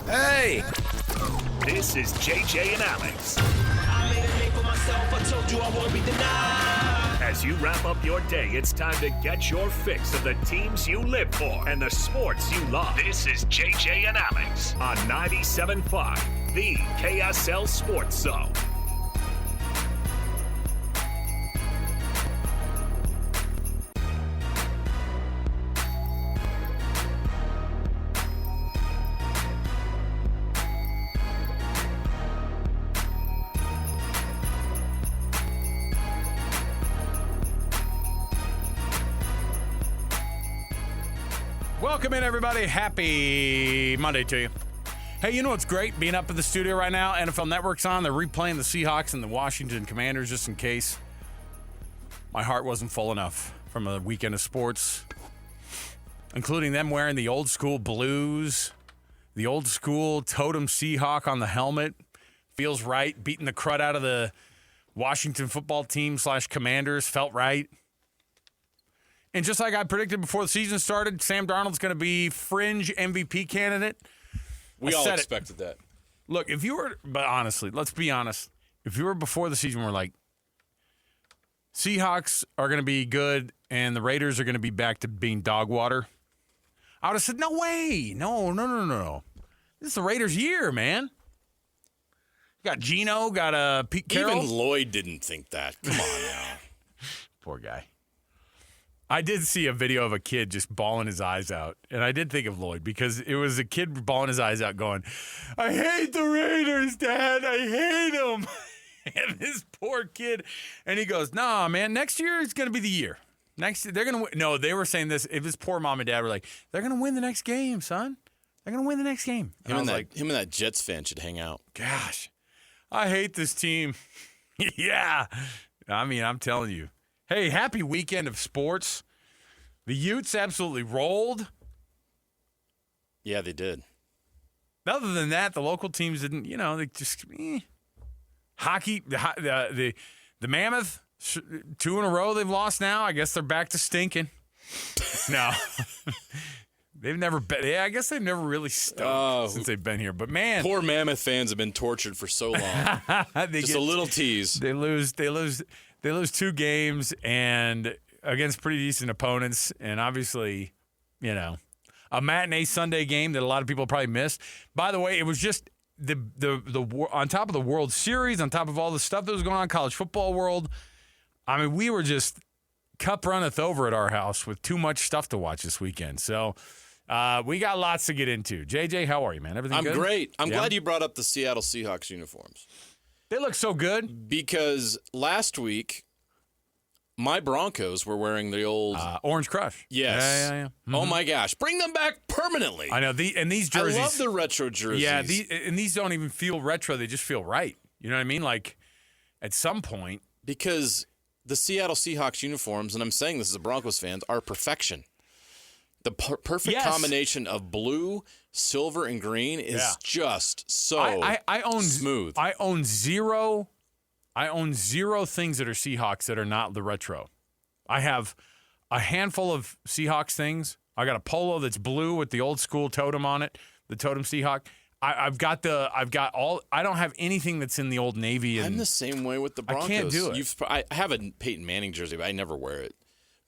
Hey! This is JJ and Alex. I made a name for myself. I told you I won't be denied. As you wrap up your day, it's time to get your fix of the teams you live for and the sports you love. This is JJ and Alex on 97.5, the KSL Sports Zone. Welcome in, everybody. Happy Monday to you. Hey, you know what's great? Being up in the studio right now, NFL Network's on. They're replaying the Seahawks and the Washington Commanders just in case my heart wasn't full enough from a weekend of sports, including them wearing the old school blues, the old school totem Seahawk on the helmet. Feels right. Beating the crud out of the Washington football team / Commanders felt right. And just like I predicted before the season started, Sam Darnold's going to be fringe MVP candidate. We all expected that. Look, if you were, but honestly, let's be honest. If you were before the season, we're like, Seahawks are going to be good and the Raiders are going to be back to being dog water, I would have said, no way. No. This is the Raiders' year, man. You got Geno, got Pete Carroll. Even Lloyd didn't think that. Come on now. Poor guy. I did see a video of a kid just bawling his eyes out, and I did think of Lloyd because it was a kid bawling his eyes out going, I hate the Raiders, Dad. I hate them. And this poor kid, and he goes, nah, man, next year is going to be the year. Next year, they're going to win. No, they were saying this. If his poor mom and dad were like, they're going to win the next game, son. They're going to win the next game. Him and that Jets fan should hang out. Gosh, I hate this team. Yeah. I mean, I'm telling you. Hey, happy weekend of sports. The Utes absolutely rolled. Yeah, they did. Other than that, the local teams didn't, they just, Hockey, the Mammoth, 2 in a row they've lost now. I guess they're back to stinking. No. They've never been, I guess they've never really stunk since they've been here. But, man. Poor Mammoth fans have been tortured for so long. Just a little tease. They lose 2 games and against pretty decent opponents, and obviously, a matinee Sunday game that a lot of people probably missed. By the way, it was just the on top of the World Series, on top of all the stuff that was going on in college football world. I mean, we were just cup runneth over at our house with too much stuff to watch this weekend. So we got lots to get into. JJ, how are you, man? Everything good? I'm great. I'm glad you brought up the Seattle Seahawks uniforms. They look so good. Because last week, my Broncos were wearing the old Orange Crush. Yes. Yeah. Mm-hmm. Oh my gosh, bring them back permanently. I know. And these jerseys. I love the retro jerseys. Yeah, these don't even feel retro. They just feel right. You know what I mean? Like at some point, because the Seattle Seahawks uniforms, and I'm saying this as a Broncos fan, are perfection. The perfect combination of blue, silver, and green is just so smooth. I own zero things that are Seahawks that are not the retro. I have a handful of Seahawks things. I got a polo that's blue with the old school totem on it, the totem Seahawk. I don't have anything that's in the old navy. And I'm the same way with the Broncos. I can't do it. I have a Peyton Manning jersey, but I never wear it.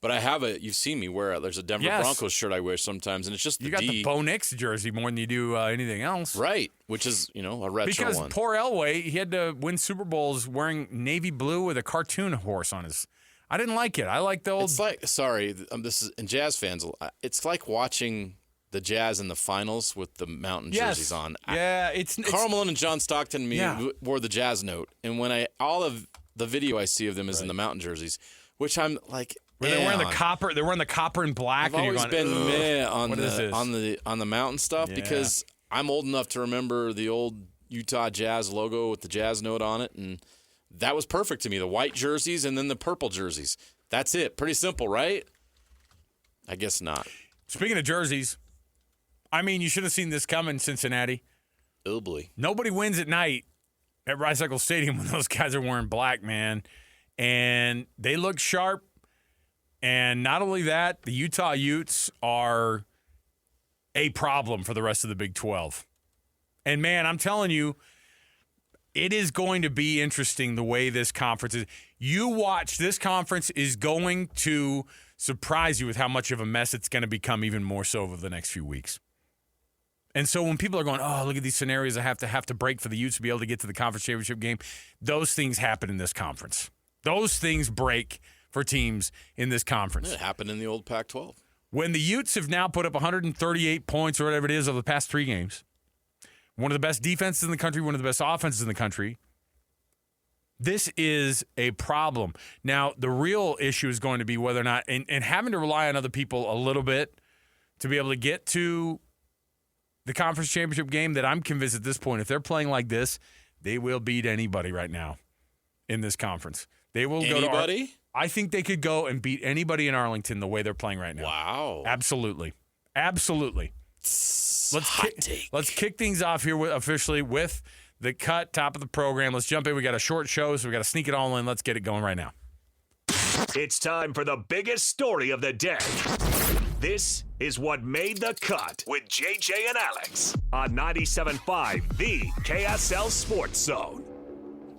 But I have you've seen me wear it. There's a Denver Broncos shirt I wear sometimes, and it's just the You got the Bo Nix jersey more than you do anything else. Right, which is, a retro one. Because poor Elway, he had to win Super Bowls wearing navy blue with a cartoon horse on his. I didn't like it. I like the old. It's like, this is, and Jazz fans, it's like watching the Jazz in the finals with the Mountain jerseys on. Yeah, Karl Malone and John Stockton and me wore the Jazz note, and when all of the video I see of them is in the Mountain jerseys, which I'm like. Where they're wearing the copper. They're wearing the copper and black. I've always been meh on the Mountain stuff because I'm old enough to remember the old Utah Jazz logo with the Jazz note on it, and that was perfect to me. The white jerseys and then the purple jerseys. That's it. Pretty simple, right? I guess not. Speaking of jerseys, I mean, you should have seen this coming, Cincinnati. Oh boy. Nobody wins at night at Rice-Eccles Stadium when those guys are wearing black, man. And they look sharp. And not only that, the Utah Utes are a problem for the rest of the Big 12. And, man, I'm telling you, it is going to be interesting the way this conference is. You watch, this conference is going to surprise you with how much of a mess it's going to become even more so over the next few weeks. And so when people are going, oh, look at these scenarios I have to break for the Utes to be able to get to the conference championship game, those things happen in this conference. Those things break for teams in this conference. It happened in the old Pac-12. When the Utes have now put up 138 points or whatever it is over the past 3 games, one of the best defenses in the country, one of the best offenses in the country, this is a problem. Now, the real issue is going to be whether or not, and having to rely on other people a little bit to be able to get to the conference championship game, that I'm convinced at this point, if they're playing like this, they will beat anybody right now in this conference. They will anybody? Go to I think they could go and beat anybody in Arlington the way they're playing right now. Wow. Absolutely. Let's kick things off here officially with the cut, top of the program. Let's jump in. We got a short show, so we got to sneak it all in. Let's get it going right now. It's time for the biggest story of the day. This is what made the cut with JJ and Alex on 97.5, the KSL Sports Zone.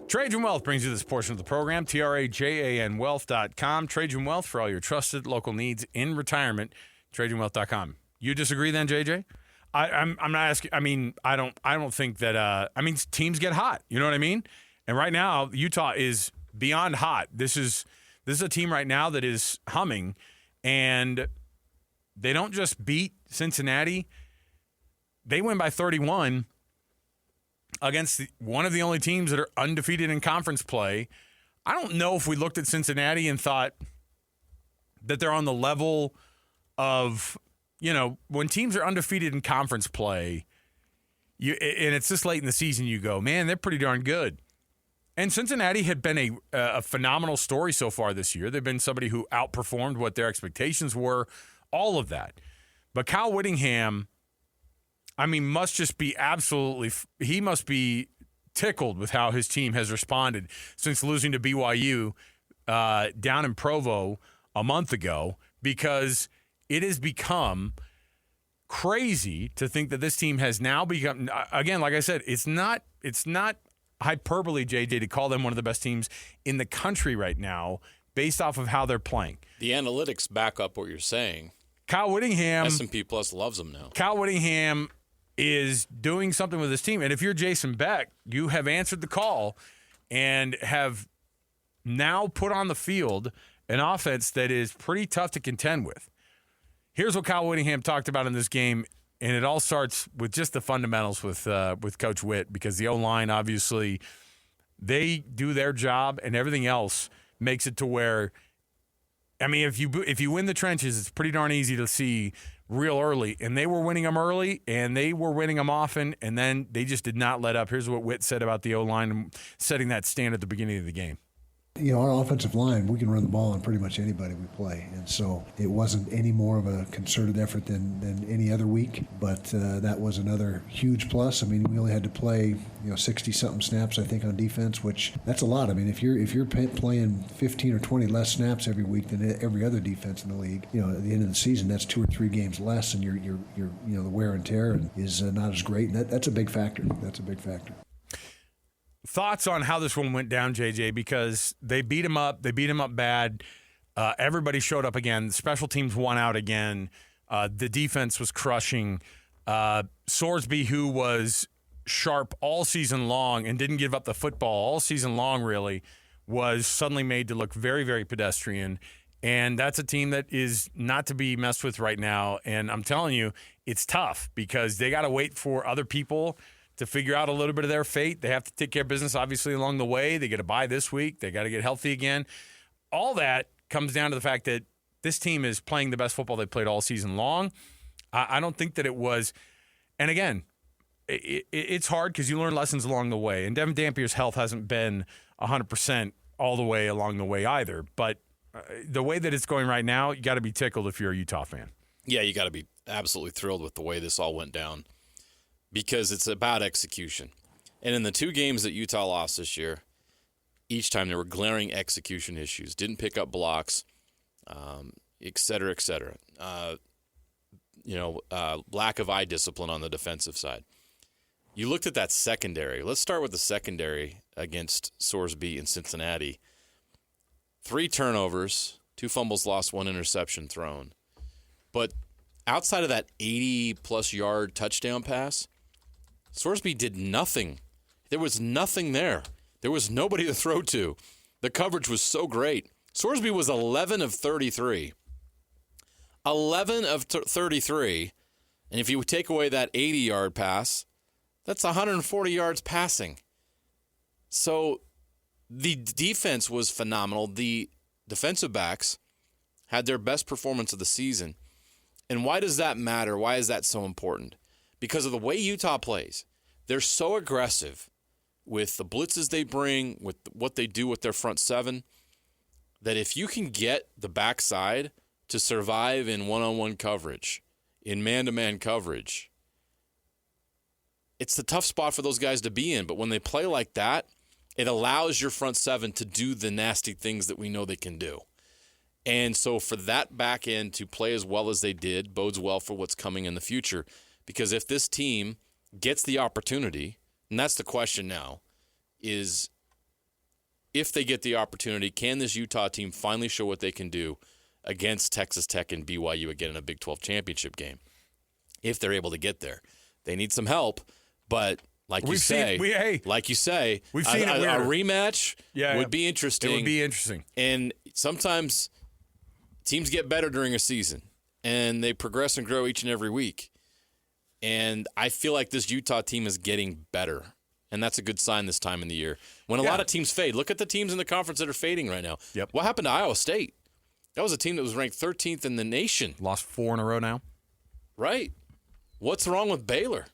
Trajan Wealth brings you this portion of the program, TRAJANwealth.com. Trajan Wealth for all your trusted local needs in retirement, TrajanWealth.com. You disagree then, JJ? I'm not asking. I mean, I don't think that. Teams get hot. You know what I mean? And right now, Utah is beyond hot. This is a team right now that is humming, and they don't just beat Cincinnati. They win by 31 against one of the only teams that are undefeated in conference play. I don't know if we looked at Cincinnati and thought that they're on the level of, when teams are undefeated in conference play, and it's this late in the season, you go, man, they're pretty darn good. And Cincinnati had been a phenomenal story so far this year. They've been somebody who outperformed what their expectations were, all of that. But Kyle Whittingham, must just be he must be tickled with how his team has responded since losing to BYU down in Provo a month ago, because it has become crazy to think that this team has now become, again, like I said, it's not hyperbole, JJ, to call them one of the best teams in the country right now based off of how they're playing. The analytics back up what you're saying. Kyle Whittingham, S&P Plus loves them now. Kyle Whittingham is doing something with his team. And if you're Jason Beck, you have answered the call and have now put on the field an offense that is pretty tough to contend with. Here's what Kyle Whittingham talked about in this game, and it all starts with just the fundamentals with Coach Witt, because the O-line, obviously, they do their job, and everything else makes it to where, if you win the trenches, it's pretty darn easy to see real early. And they were winning them early, and they were winning them often, and then they just did not let up. Here's what Witt said about the O-line and setting that stand at the beginning of the game. Our offensive line, we can run the ball on pretty much anybody we play. And so it wasn't any more of a concerted effort than any other week. But that was another huge plus. We only had to play 60-something snaps, I think, on defense, which that's a lot. If you're playing 15 or 20 less snaps every week than every other defense in the league, at the end of the season, that's 2 or 3 games less, and you're the wear and tear is not as great. And that's a big factor. That's a big factor. Thoughts on how this one went down, JJ, because they beat him up. They beat him up bad. Everybody showed up again. Special teams won out again. The defense was crushing. Sorsby, who was sharp all season long and didn't give up the football all season long, really, was suddenly made to look very, very pedestrian. And that's a team that is not to be messed with right now. And I'm telling you, it's tough because they got to wait for other people to figure out a little bit of their fate. They have to take care of business, obviously, along the way. They get a bye this week. They got to get healthy again. All that comes down to the fact that this team is playing the best football they played all season long. I don't think that it was – and again, it's hard because you learn lessons along the way. And Devin Dampier's health hasn't been 100% all the way along the way either. But the way that it's going right now, you got to be tickled if you're a Utah fan. Yeah, you got to be absolutely thrilled with the way this all went down, because it's about execution. And in the 2 games that Utah lost this year, each time there were glaring execution issues. Didn't pick up blocks, et cetera, et cetera. Lack of eye discipline on the defensive side. You looked at that secondary. Let's start with the secondary against Sorsby in Cincinnati. 3 turnovers, 2 fumbles lost, 1 interception thrown. But outside of that 80-plus yard touchdown pass, Sorsby did nothing. There was nothing there. There was nobody to throw to. The coverage was so great. Sorsby was 11 of 33. 11 of 33. And if you take away that 80-yard pass, that's 140 yards passing. So the defense was phenomenal. The defensive backs had their best performance of the season. And why does that matter? Why is that so important? Because of the way Utah plays. They're so aggressive with the blitzes they bring, with what they do with their front 7, that if you can get the backside to survive in one-on-one coverage, in man-to-man coverage, it's the tough spot for those guys to be in. But when they play like that, it allows your front 7 to do the nasty things that we know they can do. And so for that back end to play as well as they did bodes well for what's coming in the future. Because if this team gets the opportunity, and that's the question now, is if they get the opportunity, can this Utah team finally show what they can do against Texas Tech and BYU again in a Big 12 championship game? If they're able to get there. They need some help, but like you say, we've seen a rematch would be interesting. It would be interesting. And sometimes teams get better during a season, and they progress and grow each and every week. And I feel like this Utah team is getting better, and that's a good sign this time in the year. When a lot of teams fade, look at the teams in the conference that are fading right now. Yep. What happened to Iowa State? That was a team that was ranked 13th in the nation. Lost 4 in a row now. Right. What's wrong with Baylor?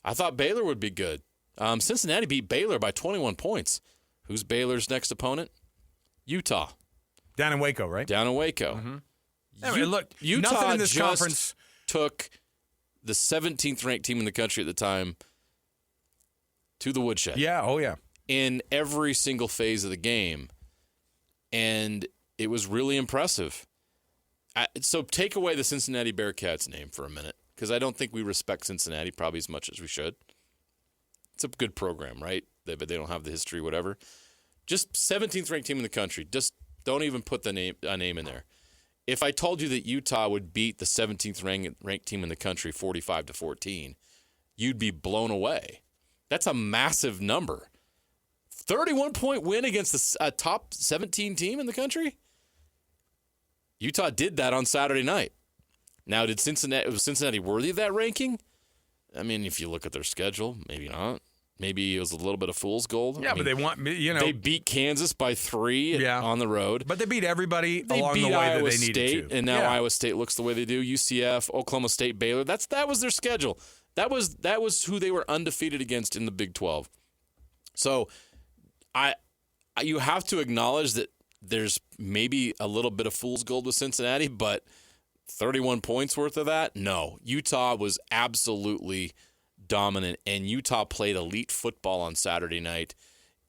I thought Baylor would be good. Cincinnati beat Baylor by 21 points. Who's Baylor's next opponent? Utah. Down in Waco, right? Down in Waco. Mm-hmm. Look, Utah nothing in this just conference took the 17th ranked team in the country at the time to the woodshed. Yeah, oh yeah. In every single phase of the game. And it was really impressive. So take away the Cincinnati Bearcats name for a minute, because I don't think we respect Cincinnati probably as much as we should. It's a good program, right? But they don't have the history, whatever. Just 17th ranked team in the country. Just don't even put a name in there. If I told you that Utah would beat the 17th ranked team in the country 45-14, you'd be blown away. That's a massive number. 31-point win against the top 17 team in the country? Utah did that on Saturday night. Now, was Cincinnati worthy of that ranking? I mean, if you look at their schedule, maybe not. Maybe it was a little bit of fool's gold. Yeah, but they want, they beat Kansas by 3 on the road. But they beat everybody they along beat the way Iowa that they State, needed to. And now Iowa State looks the way they do. UCF, Oklahoma State, Baylor. That was their schedule. That was who they were undefeated against in the Big 12. So you have to acknowledge that there's maybe a little bit of fool's gold with Cincinnati, but 31 points worth of that? No. Utah was absolutely dominant, and Utah played elite football on Saturday night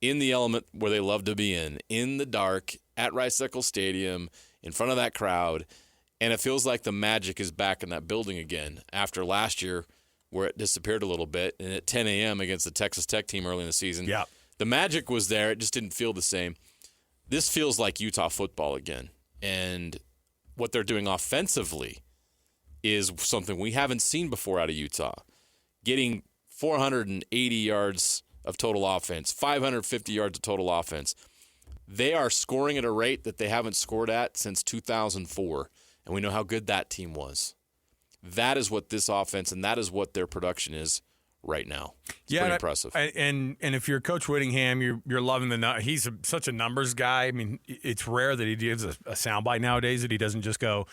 in the element where they love to be in the dark, at Rice-Eccles Stadium, in front of that crowd, and it feels like the magic is back in that building again after last year where it disappeared a little bit, and at 10 a.m. against the Texas Tech team early in the season. Yeah. The magic was there. It just didn't feel the same. This feels like Utah football again, and what they're doing offensively is something we haven't seen before out of Utah. Getting 480 yards of total offense, 550 yards of total offense. They are scoring at a rate that they haven't scored at since 2004, and we know how good that team was. That is what this offense and that is what their production is right now. It's pretty impressive. And if you're Coach Whittingham, you're loving he's such a numbers guy. I mean, it's rare that he gives a soundbite nowadays that he doesn't just go,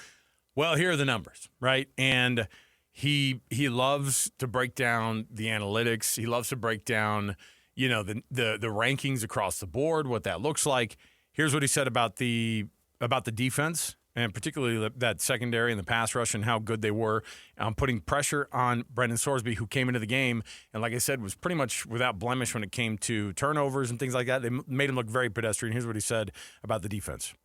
well, here are the numbers, right? And he loves to break down the analytics. He loves to break down, the rankings across the board, what that looks like. Here's what he said about the defense, and particularly that secondary and the pass rush and how good they were, putting pressure on Brendan Sorsby, who came into the game and, like I said, was pretty much without blemish when it came to turnovers and things like that. They made him look very pedestrian. Here's what he said about the defense.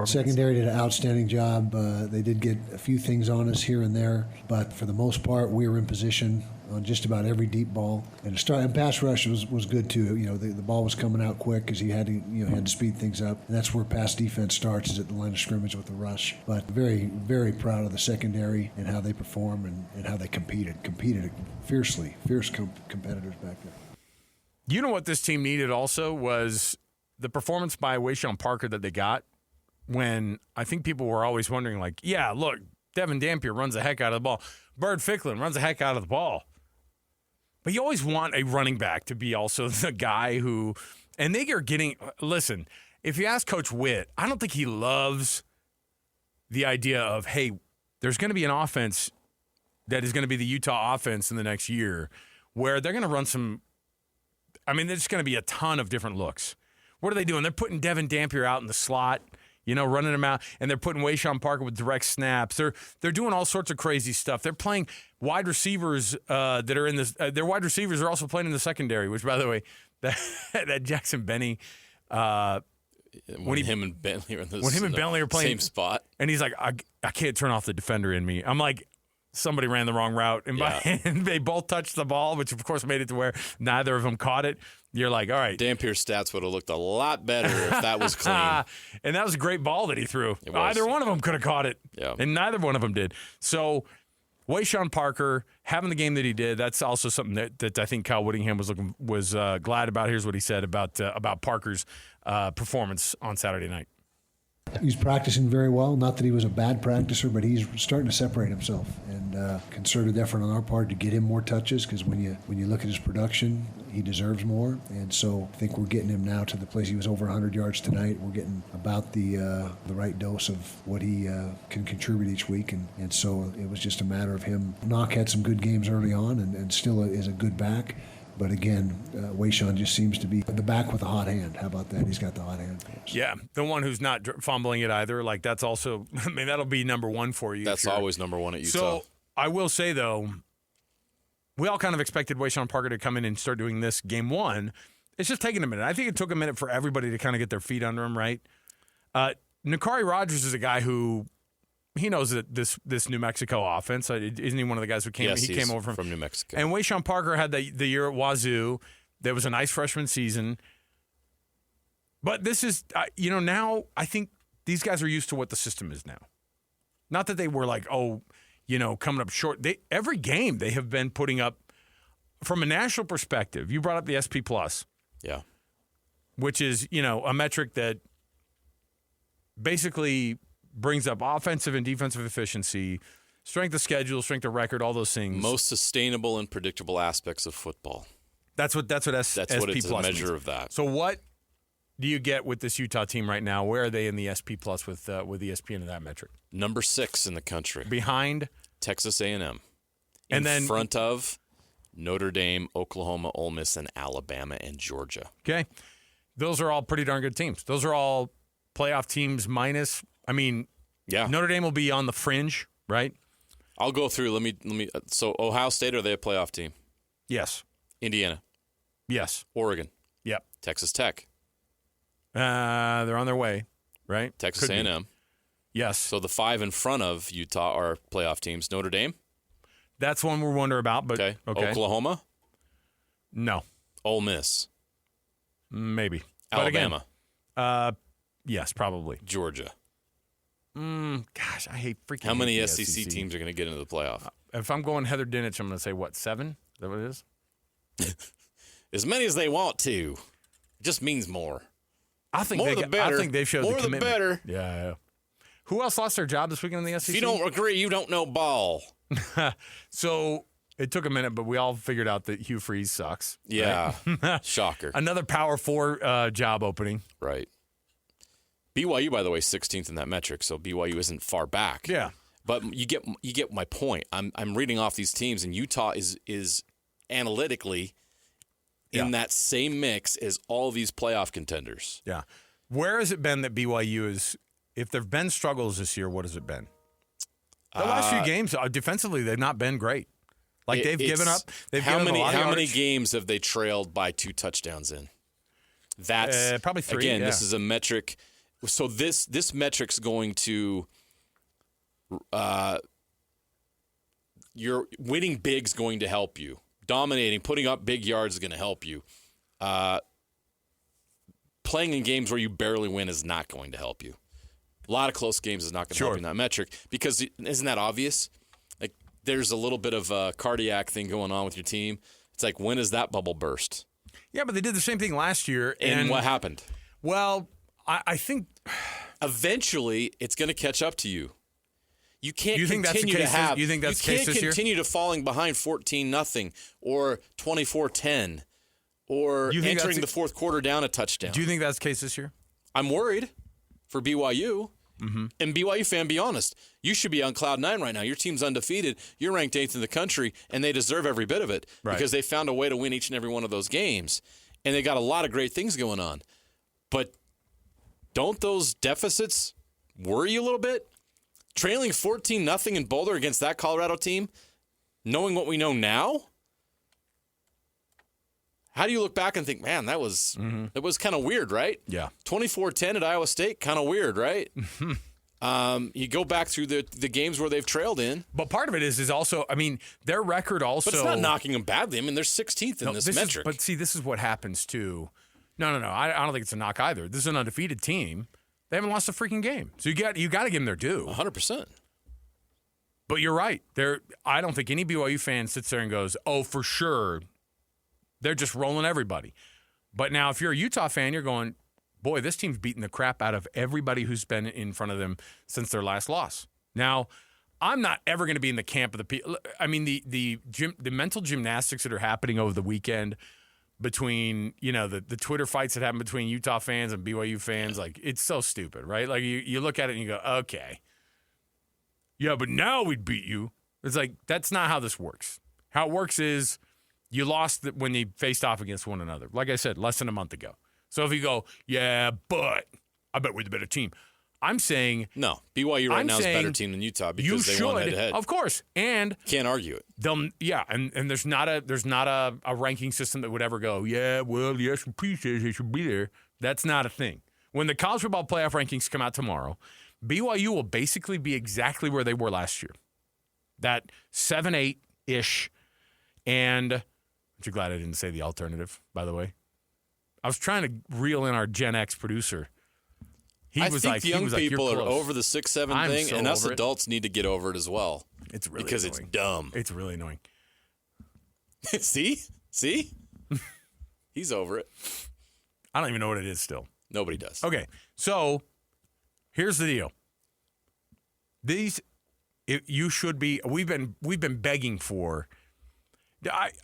Secondary did an outstanding job. They did get a few things on us here and there, but for the most part, we were in position on just about every deep ball. And pass rush was good too. The ball was coming out quick because he had to speed things up. And that's where pass defense starts, is at the line of scrimmage with the rush. But very, very proud of the secondary and how they performed and how they competed fiercely, fierce competitors back there. You know what this team needed also was the performance by Wayshawn Parker that they got. When I think people were always wondering, like, yeah, look, Devin Dampier runs the heck out of the ball. Bird Ficklin runs the heck out of the ball. But you always want a running back to be also the guy who – and they are getting – listen, if you ask Coach Witt, I don't think he loves the idea of, hey, there's going to be an offense that is going to be the Utah offense in the next year where they're going to run some – I mean, there's going to be a ton of different looks. What are they doing? They're putting Devin Dampier out in the slot – running them out, and they're putting Wayshawn Parker with direct snaps. They're doing all sorts of crazy stuff. They're playing wide receivers that are in this. Their wide receivers are also playing in the secondary, which, by the way, that Jackson Benny. When him and Bentley are playing same spot, and he's like, I can't turn off the defender in me. I'm like, somebody ran the wrong route, and they both touched the ball, which of course made it to where neither of them caught it. You're like, all right. Dampier's stats would have looked a lot better if that was clean. And that was a great ball that he threw. Either one of them could have caught it, and neither one of them did. So Wayshawn Parker having the game that he did, that's also something that I think Kyle Whittingham was glad about. Here's what he said about Parker's performance on Saturday night. He's practicing very well. Not that he was a bad practicer, but he's starting to separate himself. And concerted effort on our part to get him more touches, because when you look at his production, he deserves more. And so I think we're getting him now to the place. He was over 100 yards tonight. We're getting about the right dose of what he can contribute each week. And so it was just a matter of him. Knock had some good games early on and still is a good back. But again, Wayshawn just seems to be the back with a hot hand. How about that? He's got the hot hand. Yeah, the one who's not fumbling it either. Like, that's also, I mean, that'll be number one for you. That's always number one at Utah. So I will say, though, we all kind of expected Wayshawn Parker to come in and start doing this game one. It's just taking a minute. I think it took a minute for everybody to kind of get their feet under him, right? Nakari Rogers is a guy who, he knows that this New Mexico offense. Isn't he one of the guys who came? Yes, he came over from New Mexico. And Wayshawn Parker had the year at Wazoo. There was a nice freshman season. But this is, now I think these guys are used to what the system is now. Not that they were like, coming up short. Every game they have been putting up, from a national perspective, you brought up the SP+. Yeah. Which is, a metric that basically brings up offensive and defensive efficiency, strength of schedule, strength of record, all those things. Most sustainable and predictable aspects of football. That's what SP+ it's a measure means. of that. So what do you get with this Utah team right now? Where are they in the SP+ with ESPN in that metric? Number 6 in the country. Behind Texas A&M. And then front of Notre Dame, Oklahoma, Ole Miss, and Alabama and Georgia. Okay. Those are all pretty darn good teams. Those are all playoff teams minus. I mean, Notre Dame will be on the fringe, right? I'll go through. Let me. So Ohio State, are they a playoff team? Yes. Indiana. Yes. Oregon. Yep. Texas Tech. They're on their way, right? Texas A&M. Yes. So the 5 in front of Utah are playoff teams. Notre Dame. That's one we're wondering about. But okay. Oklahoma. No. Ole Miss. Maybe. Alabama. But again, yes, probably. Georgia. Gosh, I hate freaking. How many SEC teams are going to get into the playoff? If I'm going Heather Dinich, I'm going to say, 7? Is that what it is? As many as they want to. It just means more. I think more the better. I think they've showed more the commitment. More the better. Yeah. Who else lost their job this weekend in the SEC? If you don't agree, you don't know ball. So it took a minute, but we all figured out that Hugh Freeze sucks. Yeah. Right? Shocker. Another Power 4 job opening. Right. BYU, by the way, 16th in that metric, so BYU isn't far back. Yeah. But you get my point. I'm reading off these teams, and Utah is analytically in that same mix as all these playoff contenders. Yeah. Where has it been that BYU is, if there have been struggles this year, what has it been? The last few games, defensively, they've not been great. Like, they've given up. How many games have they trailed by 2 touchdowns in? That's probably 3. Again, this is a metric. So this metric's going to your winning big's going to help you. Dominating, putting up big yards is going to help you. Playing in games where you barely win is not going to help you. A lot of close games is not going to help you in that metric, because isn't that obvious? Like, there's a little bit of a cardiac thing going on with your team. It's like, when is that bubble burst? Yeah, but they did the same thing last year. And what happened? Well, I think eventually it's going to catch up to you. You can't You think that's the continue to case have. this- you think that's the you case can't this year? continue to falling behind 14-0 or 24-10 or You think entering that's the fourth quarter down a touchdown. do you think that's the case this year? I'm worried for BYU. Mm-hmm. And BYU fan, be honest. You should be on cloud nine right now. Your team's undefeated. You're ranked 8th in the country, and they deserve every bit of it because they found a way to win each and every one of those games. And they got a lot of great things going on. But don't those deficits worry you a little bit? Trailing 14-0 in Boulder against that Colorado team, knowing what we know now, how do you look back and think, man, that was kind of weird, right? Yeah. 24-10 at Iowa State, kind of weird, right? You go back through the games where they've trailed in. But part of it is also, I mean, their record also. But it's not knocking them badly. I mean, they're 16th in this metric. But see, this is what happens too. No. I don't think it's a knock either. This is an undefeated team. They haven't lost a freaking game. So you got to give them their due. 100%. But you're right. I don't think any BYU fan sits there and goes, "Oh, for sure." They're just rolling everybody. But now if you're a Utah fan, you're going, boy, this team's beating the crap out of everybody who's been in front of them since their last loss. Now, I'm not ever going to be in the camp of the people. I mean, the mental gymnastics that are happening over the weekend between, the Twitter fights that happen between Utah fans and BYU fans, like, it's so stupid, right? Like, you look at it and you go, okay. Yeah, but now we'd beat you. It's like, that's not how this works. How it works is you lost when they faced off against one another. Like I said, less than a month ago. So if you go, yeah, but I bet we're the better team. I'm saying no. BYU right now is a better team than Utah because they won head-to-head. Of course, and can't argue it. And there's not a ranking system that would ever go, yeah, well, the S&P says they should be there. That's not a thing. When the college football playoff rankings come out tomorrow, BYU will basically be exactly where they were last year. That 7-8-ish, and aren't you glad I didn't say the alternative, by the way? I was trying to reel in our Gen X producer. I think young people are over the 6-7 thing, so and us adults need to get over it as well. It's really because annoying. It's dumb. It's really annoying. See? He's over it. I don't even know what it is still. Nobody does. Okay, so here's the deal. You should be. We've been begging for.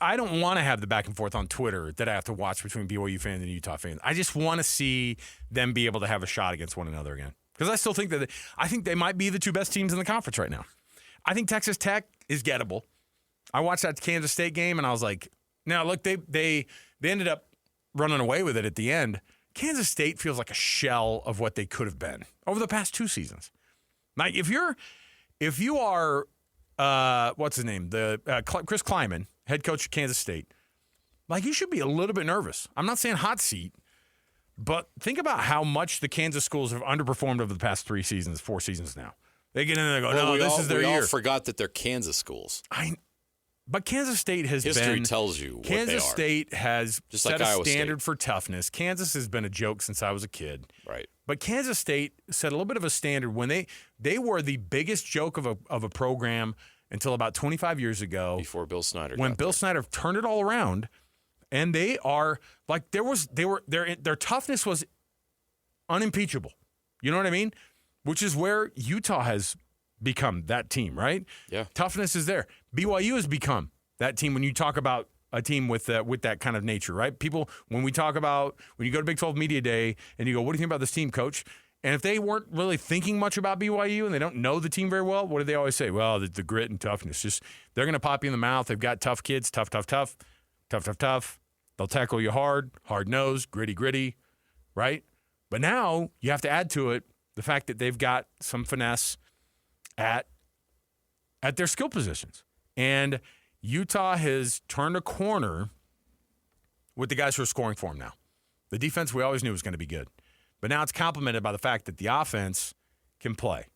I don't want to have the back and forth on Twitter that I have to watch between BYU fans and Utah fans. I just want to see them be able to have a shot against one another again. Because I still think I think they might be the two best teams in the conference right now. I think Texas Tech is gettable. I watched that Kansas State game and I was like, now look, they ended up running away with it at the end. Kansas State feels like a shell of what they could have been over the past 2 seasons. Like if you are what's his name? Chris Kleiman, head coach of Kansas State. Like, you should be a little bit nervous. I'm not saying hot seat, but think about how much the Kansas schools have underperformed over the past 4 seasons now. They get in there and go, this is their year. We all forgot that they're Kansas schools. But Kansas State has History tells you what they are. Kansas State has just set like a Iowa standard State. for toughness. Kansas has been a joke since I was a kid. Right. But Kansas State set a little bit of a standard when they were the biggest joke of a program until about 25 years ago. Before Bill Snyder. When Bill Snyder turned it all around, and they are like their toughness was unimpeachable. You know what I mean? Which is where Utah has become that team, right? Yeah. Toughness is there. BYU has become that team when you talk about a team with that kind of nature, right? People, when you go to Big 12 Media Day and you go, what do you think about this team, coach? And if they weren't really thinking much about BYU and they don't know the team very well, what do they always say? Well, the grit and toughness. Just they're going to pop you in the mouth. They've got tough kids, tough. They'll tackle you hard-nosed, gritty, right? But now you have to add to it the fact that they've got some finesse at their skill positions. And Utah has turned a corner with the guys who are scoring for them now. The defense we always knew was going to be good. But now it's complemented by the fact that the offense can play.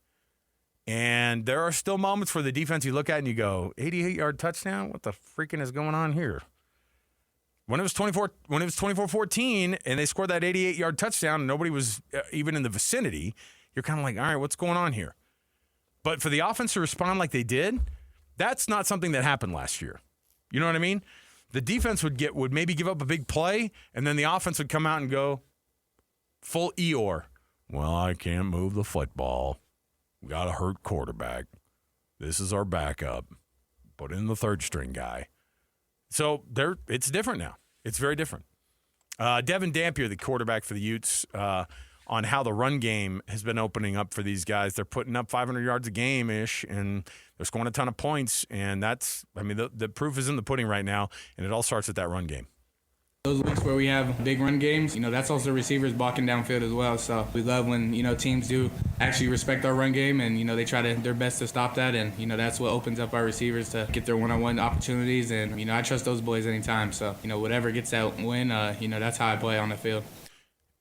And there are still moments where the defense you look at and you go, 88-yard touchdown? What the freaking is going on here? When it was 24-14 and they scored that 88-yard touchdown and nobody was even in the vicinity, you're kind of like, all right, what's going on here? But for the offense to respond like they did, that's not something that happened last year. You know what I mean? The defense would maybe give up a big play, and then the offense would come out and go full Eeyore. Well, I can't move the football. We got a hurt quarterback. This is our backup. Put in the third-string guy. So it's different now. It's very different. Devin Dampier, the quarterback for the Utes, on how the run game has been opening up for these guys. They're putting up 500 yards a game-ish, and they're scoring a ton of points. And the proof is in the pudding right now, and it all starts with that run game. Those weeks where we have big run games, that's also receivers blocking downfield as well. So we love when, teams do actually respect our run game and, they try their best to stop that. And, that's what opens up our receivers to get their one-on-one opportunities. And, I trust those boys anytime. So, whatever gets that win, that's how I play on the field.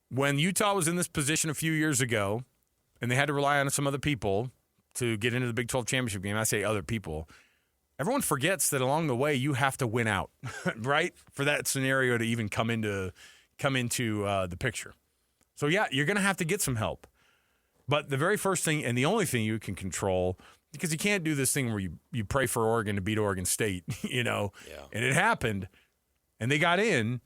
When Utah was in this position a few years ago and they had to rely on some other people to get into the Big 12 championship game, I say other people, everyone forgets that along the way you have to win out, right? For that scenario to even come into the picture. So yeah, you're going to have to get some help. But the very first thing and the only thing you can control, because you can't do this thing where you pray for Oregon to beat Oregon State, Yeah. And it happened, and they got in.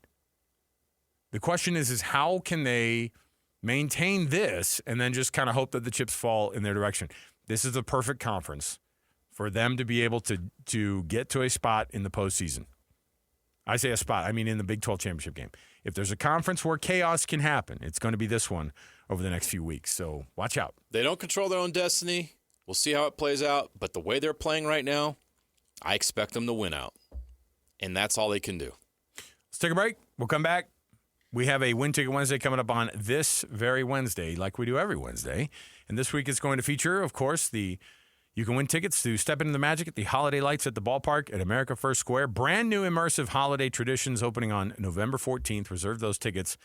The question is how can they maintain this and then just kind of hope that the chips fall in their direction? This is the perfect conference for them to be able to get to a spot in the postseason. I say a spot, I mean in the Big 12 championship game. If there's a conference where chaos can happen, it's going to be this one over the next few weeks. So watch out. They don't control their own destiny. We'll see how it plays out. But the way they're playing right now, I expect them to win out. And that's all they can do. Let's take a break. We'll come back. We have a Win Ticket Wednesday coming up on this very Wednesday, like we do every Wednesday. And this week it's going to feature, of course, you can win tickets to step into the magic at the holiday lights at the ballpark at America First Square. Brand new immersive holiday traditions opening on November 14th. Reserve those tickets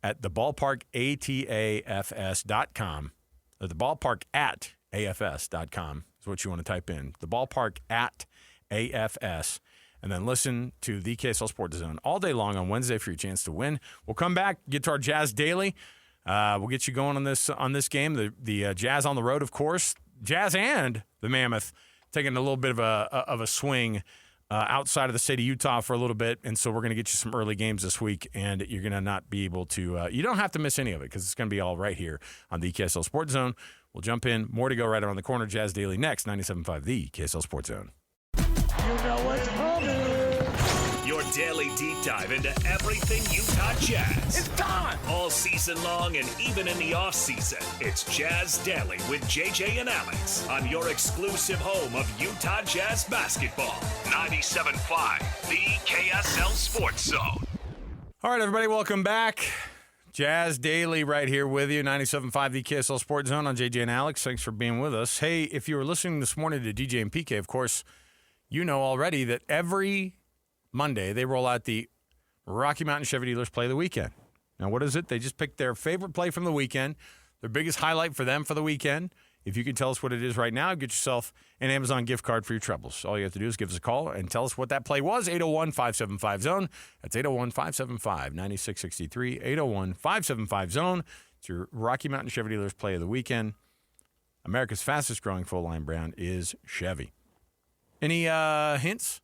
at theballparkatafs.com. Or the ballpark at afs.com is what you want to type in. The ballpark at AFS. And then listen to the KSL Sports Zone all day long on Wednesday for your chance to win. We'll come back, get to our Jazz Daily. We'll get you going on this game. The Jazz on the road, of course. Jazz and the Mammoth taking a little bit of a swing outside of the state of Utah for a little bit, and so we're going to get you some early games this week, and you're going to not be able to you don't have to miss any of it because it's going to be all right here on the KSL Sports Zone. We'll jump in. More to go right around the corner. Jazz Daily next, 97.5, the KSL Sports Zone. You know what's coming. Your daily deep dive into everything Utah Jazz. It's time. All season long and even in the off season. It's Jazz Daily with JJ and Alex on your exclusive home of Utah Jazz basketball. 97.5, the KSL Sports Zone. All right, everybody, welcome back. Jazz Daily right here with you, 97.5, the KSL Sports Zone on JJ and Alex. Thanks for being with us. Hey, if you were listening this morning to DJ and PK, of course, you know already that every Monday they roll out the Rocky Mountain Chevy Dealers Play of the Weekend. Now, what is it? They just pick their favorite play from the weekend, their biggest highlight for them for the weekend. If you can tell us what it is right now, get yourself an Amazon gift card for your troubles. All you have to do is give us a call and tell us what that play was. 801-575-ZONE. That's 801-575-9663. 801-575-ZONE. It's your Rocky Mountain Chevy Dealers Play of the Weekend. America's fastest growing full-line brand is Chevy. Any hints,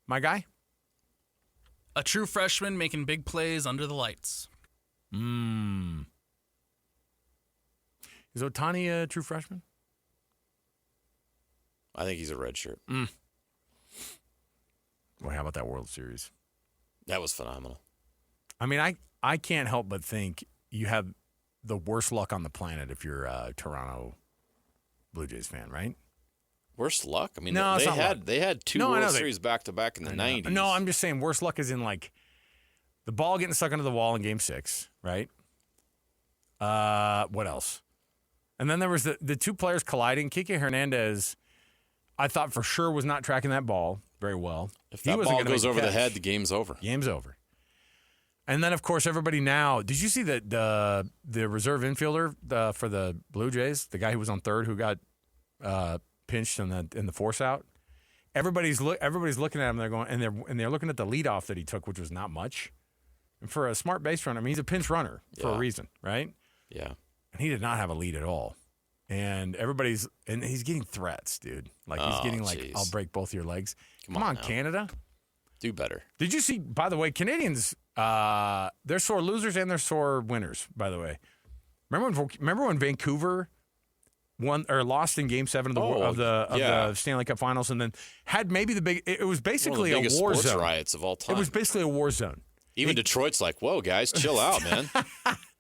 my guy? A true freshman making big plays under the lights. Is Ohtani a true freshman? I think he's a redshirt. Well, how about that World Series? That was phenomenal. I mean, I can't help but think you have the worst luck on the planet if you're a Toronto Blue Jays fan, right? Worst luck? I mean, no, they had two World Series back-to-back in the 90s. No, I'm just saying worst luck is in, like, the ball getting stuck under the wall in Game 6, right? What else? And then there was the two players colliding. Kike Hernandez, I thought for sure was not tracking that ball very well. If that ball goes over the head, the game's over. Game's over. And then, of course, everybody now. Did you see that the reserve infielder for the Blue Jays, the guy who was on third, who got pinched in the force out? Everybody's looking at him. They're going and they're looking at the leadoff that he took, which was not much. And for a smart base runner, I mean, he's a pinch runner for a reason, right? Yeah. And he did not have a lead at all. And he's getting threats, dude. Like he's getting like, I'll break both your legs. Come on, Canada. Do better. Did you see, by the way, Canadians, they're sore losers and they're sore winners, by the way. Remember when Vancouver won or lost in Game 7 of the Stanley Cup Finals, and then had maybe it was basically one of the biggest a war sports zone. riots of all time. It was basically a war zone. Even Detroit's like, whoa, guys, chill out, man.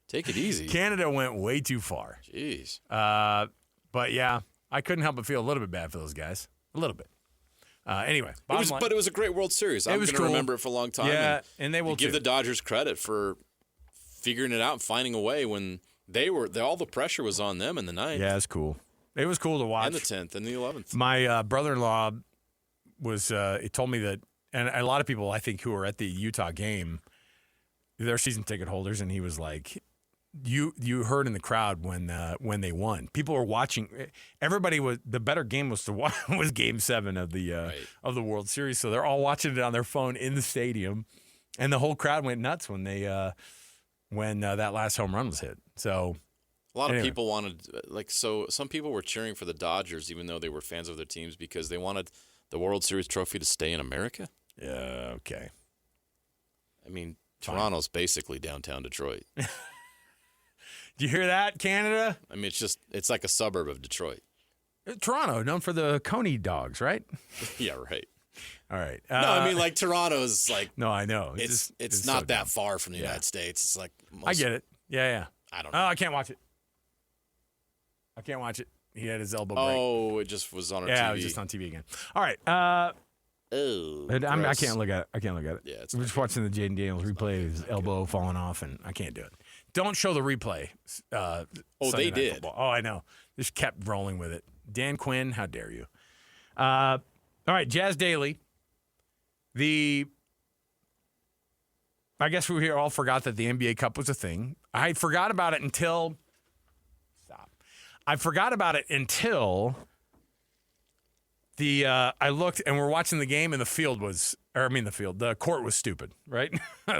Take it easy. Canada went way too far. Jeez. But yeah, I couldn't help but feel a little bit bad for those guys. A little bit. Anyway, but it was a great World Series. I'm going to remember it for a long time. Yeah, and they will give the Dodgers credit for figuring it out and finding a way when all the pressure was on them in the ninth. Yeah, it's cool. It was cool to watch. And the 10th and the 11th. My brother-in-law was he told me that, and a lot of people I think who were at the Utah game, they're season ticket holders, and he was like, You heard in the crowd when they won. People were watching. Everybody was the better game was was Game 7 of the World Series. So they're all watching it on their phone in the stadium, and the whole crowd went nuts when that last home run was hit. So a lot of people wanted some people were cheering for the Dodgers even though they were fans of their teams because they wanted the World Series trophy to stay in America. Yeah. Okay. I mean, Toronto's basically downtown Detroit. Do you hear that, Canada? I mean, it's like a suburb of Detroit. Toronto, known for the Coney dogs, right? Yeah, right. All right. No, I mean, like Toronto's like. No, I know. It's not so that far from the United States. It's like. I get it. Yeah. I don't know. Oh, I can't watch it. He had his elbow break. Oh, it just was on our TV. Yeah, it was just on TV again. All right. I can't look at it. Yeah, I'm just watching the Jaden Daniels replay, his elbow falling off, and I can't do it. Don't show the replay. They did. Football. Oh, I know. Just kept rolling with it. Dan Quinn, how dare you? All right, Jazz Daily. I guess we all forgot that the NBA Cup was a thing. I forgot about it until I looked and we're watching the game and the court was stupid, right?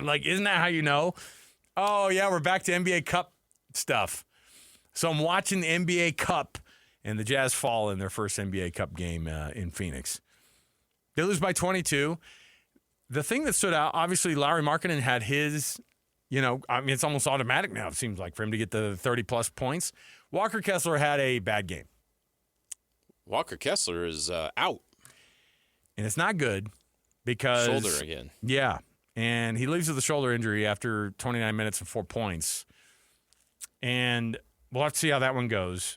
Like, isn't that how you know? Oh, yeah, we're back to NBA Cup stuff. So I'm watching the NBA Cup, and the Jazz fall in their first NBA Cup game in Phoenix. They lose by 22. The thing that stood out, obviously, Lauri Markkanen had his, it's almost automatic now, it seems like, for him to get the 30-plus points. Walker Kessler had a bad game. Walker Kessler is out. And it's not good because... Shoulder again. Yeah. And he leaves with a shoulder injury after 29 minutes and 4 points. And we'll have to see how that one goes.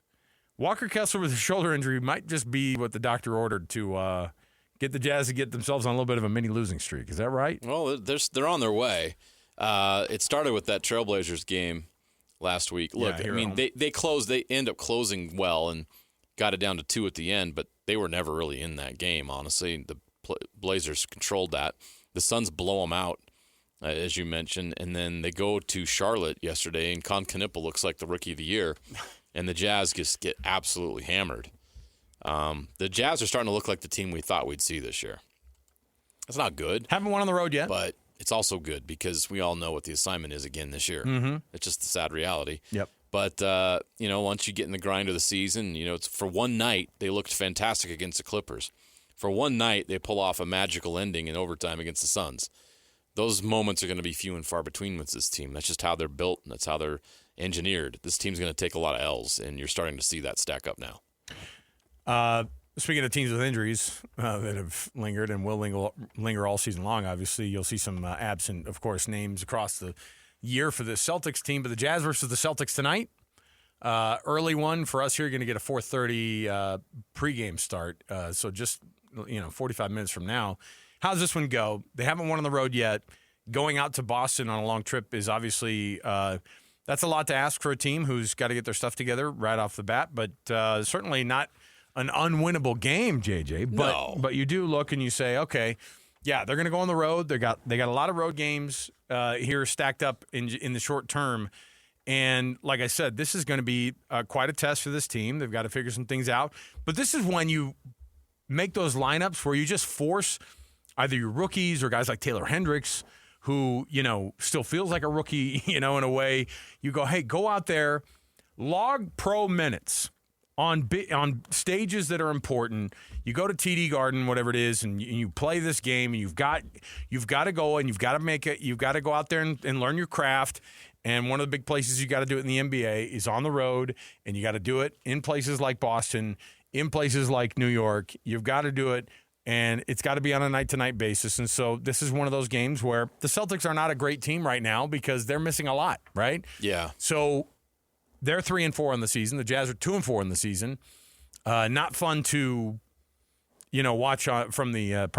Walker Kessler with a shoulder injury might just be what the doctor ordered to get the Jazz to get themselves on a little bit of a mini losing streak. Is that right? Well, they're on their way. It started with that Trailblazers game last week. Look, I mean, they end up closing well and got it down to 2 at the end, but they were never really in that game, honestly. The Blazers controlled that. The Suns blow them out, as you mentioned, and then they go to Charlotte yesterday, and Con Knippel looks like the Rookie of the Year, and the Jazz just get absolutely hammered. The Jazz are starting to look like the team we thought we'd see this year. It's not good. Haven't won on the road yet. But it's also good because we all know what the assignment is again this year. Mm-hmm. It's just the sad reality. Yep. But, once you get in the grind of the season, it's for one night, they looked fantastic against the Clippers. For one night, they pull off a magical ending in overtime against the Suns. Those moments are going to be few and far between with this team. That's just how they're built, and that's how they're engineered. This team's going to take a lot of L's, and you're starting to see that stack up now. Speaking of teams with injuries that have lingered and will linger all season long, obviously, you'll see some absent, of course, names across the year for the Celtics team. But the Jazz versus the Celtics tonight. Early one for us here. You're going to get a 4:30 pregame start. So just 45 minutes from now. How does this one go? They haven't won on the road yet. Going out to Boston on a long trip is obviously that's a lot to ask for a team who's got to get their stuff together right off the bat. But certainly not an unwinnable game, JJ. But you do look and you say, okay, Yeah, they're going to go on the road. They got a lot of road games here stacked up in the short term. And like I said, this is going to be quite a test for this team. They've got to figure some things out. But this is when you make those lineups where you just force either your rookies or guys like Taylor Hendricks, who, still feels like a rookie, in a way. You go, hey, go out there, log pro minutes on stages that are important. You go to TD Garden, whatever it is, and you play this game, and you've got to go and you've got to make it. You've got to go out there and learn your craft. And one of the big places you got to do it in the NBA is on the road, and you got to do it in places like Boston, in places like New York. You've got to do it, and it's got to be on a night-to-night basis. And so this is one of those games where the Celtics are not a great team right now because they're missing a lot, right? Yeah. So they're 3-4 in the season. The Jazz are 2-4 in the season. Not fun to, watch from the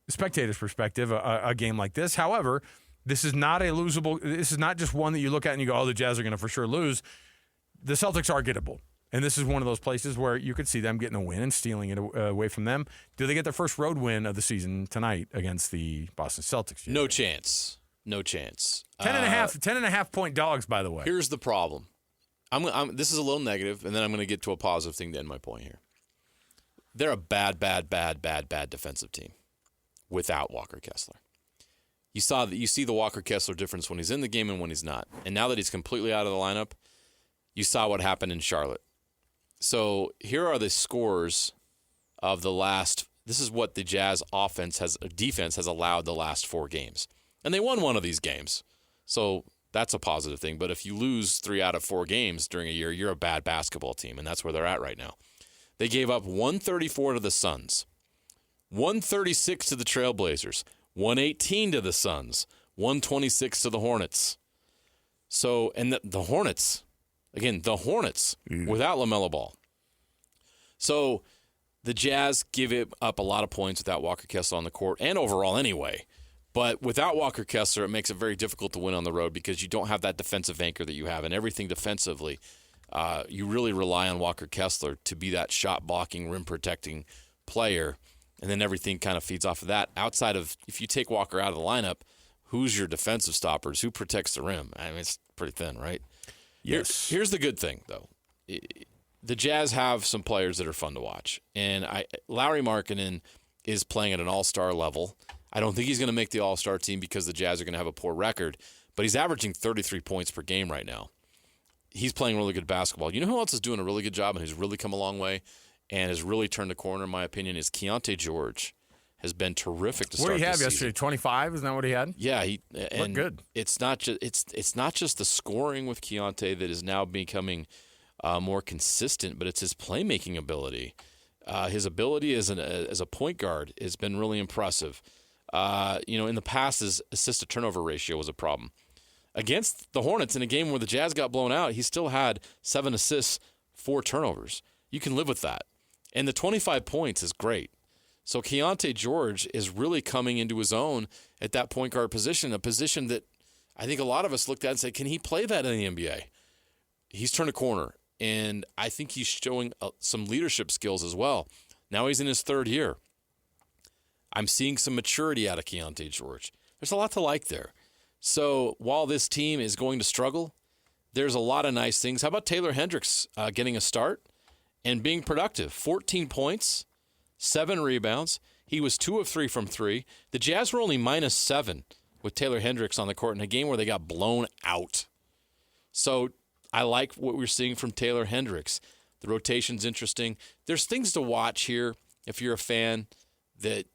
spectator's perspective, a game like this. However, this is not a losable. This is not just one that you look at and you go, "Oh, the Jazz are going to for sure lose." The Celtics are gettable, and this is one of those places where you could see them getting a win and stealing it away from them. Do they get their first road win of the season tonight against the Boston Celtics? No chance. No chance. 10.5 point dogs, by the way. Here's the problem. This is a little negative, and then I'm going to get to a positive thing to end my point here. They're a bad defensive team without Walker Kessler. You see the Walker Kessler difference when he's in the game and when he's not. And now that he's completely out of the lineup, you saw what happened in Charlotte. So here are the scores of the last. This is what the Jazz defense has allowed the last 4 games. And they won one of these games. So that's a positive thing. But if you lose 3 out of 4 games during a year, you're a bad basketball team. And that's where they're at right now. They gave up 134 to the Suns, 136 to the Trailblazers, 118 to the Suns, 126 to the Hornets. So, and the Hornets, again, without LaMelo Ball. So the Jazz give up a lot of points without Walker Kessler on the court and overall anyway. But without Walker Kessler, it makes it very difficult to win on the road because you don't have that defensive anchor that you have. And everything defensively, you really rely on Walker Kessler to be that shot-blocking, rim-protecting player. And then everything kind of feeds off of that. Outside of, if you take Walker out of the lineup, who's your defensive stoppers? Who protects the rim? I mean, it's pretty thin, right? Yes. Here's the good thing, though. The Jazz have some players that are fun to watch. And Lauri Markkanen is playing at an all-star level. I don't think he's going to make the all-star team because the Jazz are going to have a poor record. But he's averaging 33 points per game right now. He's playing really good basketball. You know who else is doing a really good job and who's really come a long way? And has really turned the corner, in my opinion, is Keontae George. Has been terrific to start this season. What did he have yesterday? 25? Isn't that what he had? Yeah, looked good. It's not just the scoring with Keontae that is now becoming more consistent, but it's his playmaking ability. His ability as a point guard has been really impressive. In the past, his assist-to-turnover ratio was a problem. Against the Hornets in a game where the Jazz got blown out, he still had 7 assists, 4 turnovers. You can live with that. And the 25 points is great. So Keontae George is really coming into his own at that point guard position, a position that I think a lot of us looked at and said, can he play that in the NBA? He's turned a corner, and I think he's showing some leadership skills as well. Now he's in his 3rd year. I'm seeing some maturity out of Keontae George. There's a lot to like there. So while this team is going to struggle, there's a lot of nice things. How about Taylor Hendricks getting a start and being productive? 14 points, 7 rebounds. He was 2 of 3 from 3. The Jazz were only -7 with Taylor Hendricks on the court in a game where they got blown out. So I like what we're seeing from Taylor Hendricks. The rotation's interesting. There's things to watch here if you're a fan that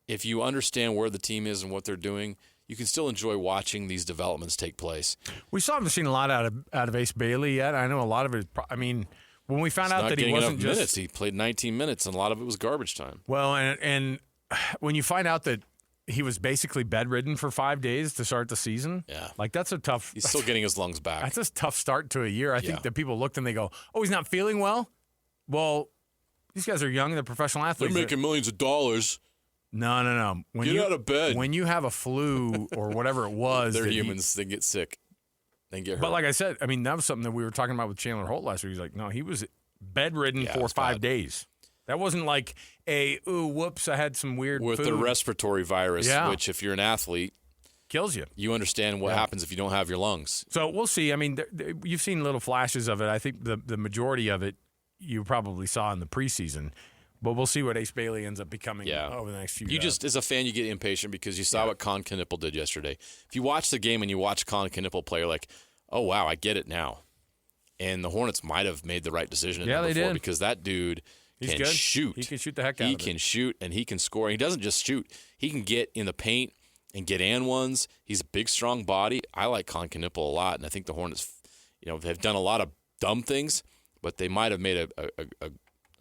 if you understand where the team is and what they're doing, you can still enjoy watching these developments take place. We still haven't seen a lot out of Ace Bailey yet. I know a lot of it. I mean, when we found out that he wasn't just minutes, he played 19 minutes, and a lot of it was garbage time. Well, and when you find out that he was basically bedridden for 5 days to start the season, like that's a tough. He's still getting his lungs back. That's a tough start to a year. I think that people looked and they go, "Oh, he's not feeling well." Well, these guys are young; they're professional athletes. They're making millions of dollars. No. Get out of bed. When you have a flu or whatever it was, they're humans. They get sick. They get hurt. But like I said, I mean, that was something that we were talking about with Chandler Holt last week. He's like, no, he was bedridden for 5 days. That wasn't like whoops, I had some weird with food. the respiratory virus, which if you're an athlete, kills you. You understand what happens if you don't have your lungs. So we'll see. I mean, you've seen little flashes of it. I think the majority of it you probably saw in the preseason. But we'll see what Ace Bailey ends up becoming over the next few years. You just, as a fan, you get impatient because you saw what Con Knippel did yesterday. If you watch the game and you watch Con Knippel play, you're like, oh, wow, I get it now. And the Hornets might have made the right decision they did. because that dude can shoot. He can shoot the heck out of it. He can shoot, and he can score. And he doesn't just shoot. He can get in the paint and get and ones. He's a big, strong body. I like Con Knippel a lot, and I think the Hornets have done a lot of dumb things, but they might have made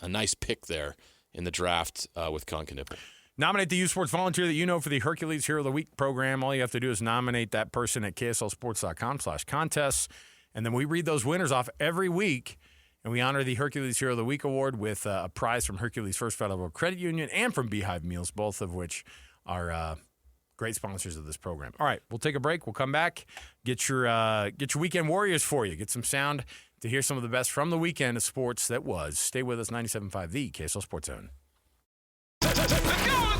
a nice pick there in the draft with Con Knippel. Nominate the U Sports volunteer that you know for the Hercules Hero of the Week program. All you have to do is nominate that person at kslsports.com/contests, and then we read those winners off every week, and we honor the Hercules Hero of the Week award with a prize from Hercules First Federal Credit Union and from Beehive Meals, both of which are great sponsors of this program. All right, we'll take a break. We'll come back, get your weekend warriors for you, get some sound to hear some of the best from the weekend of sports that was. Stay with us, 97.5, the KSL Sports Zone. Let's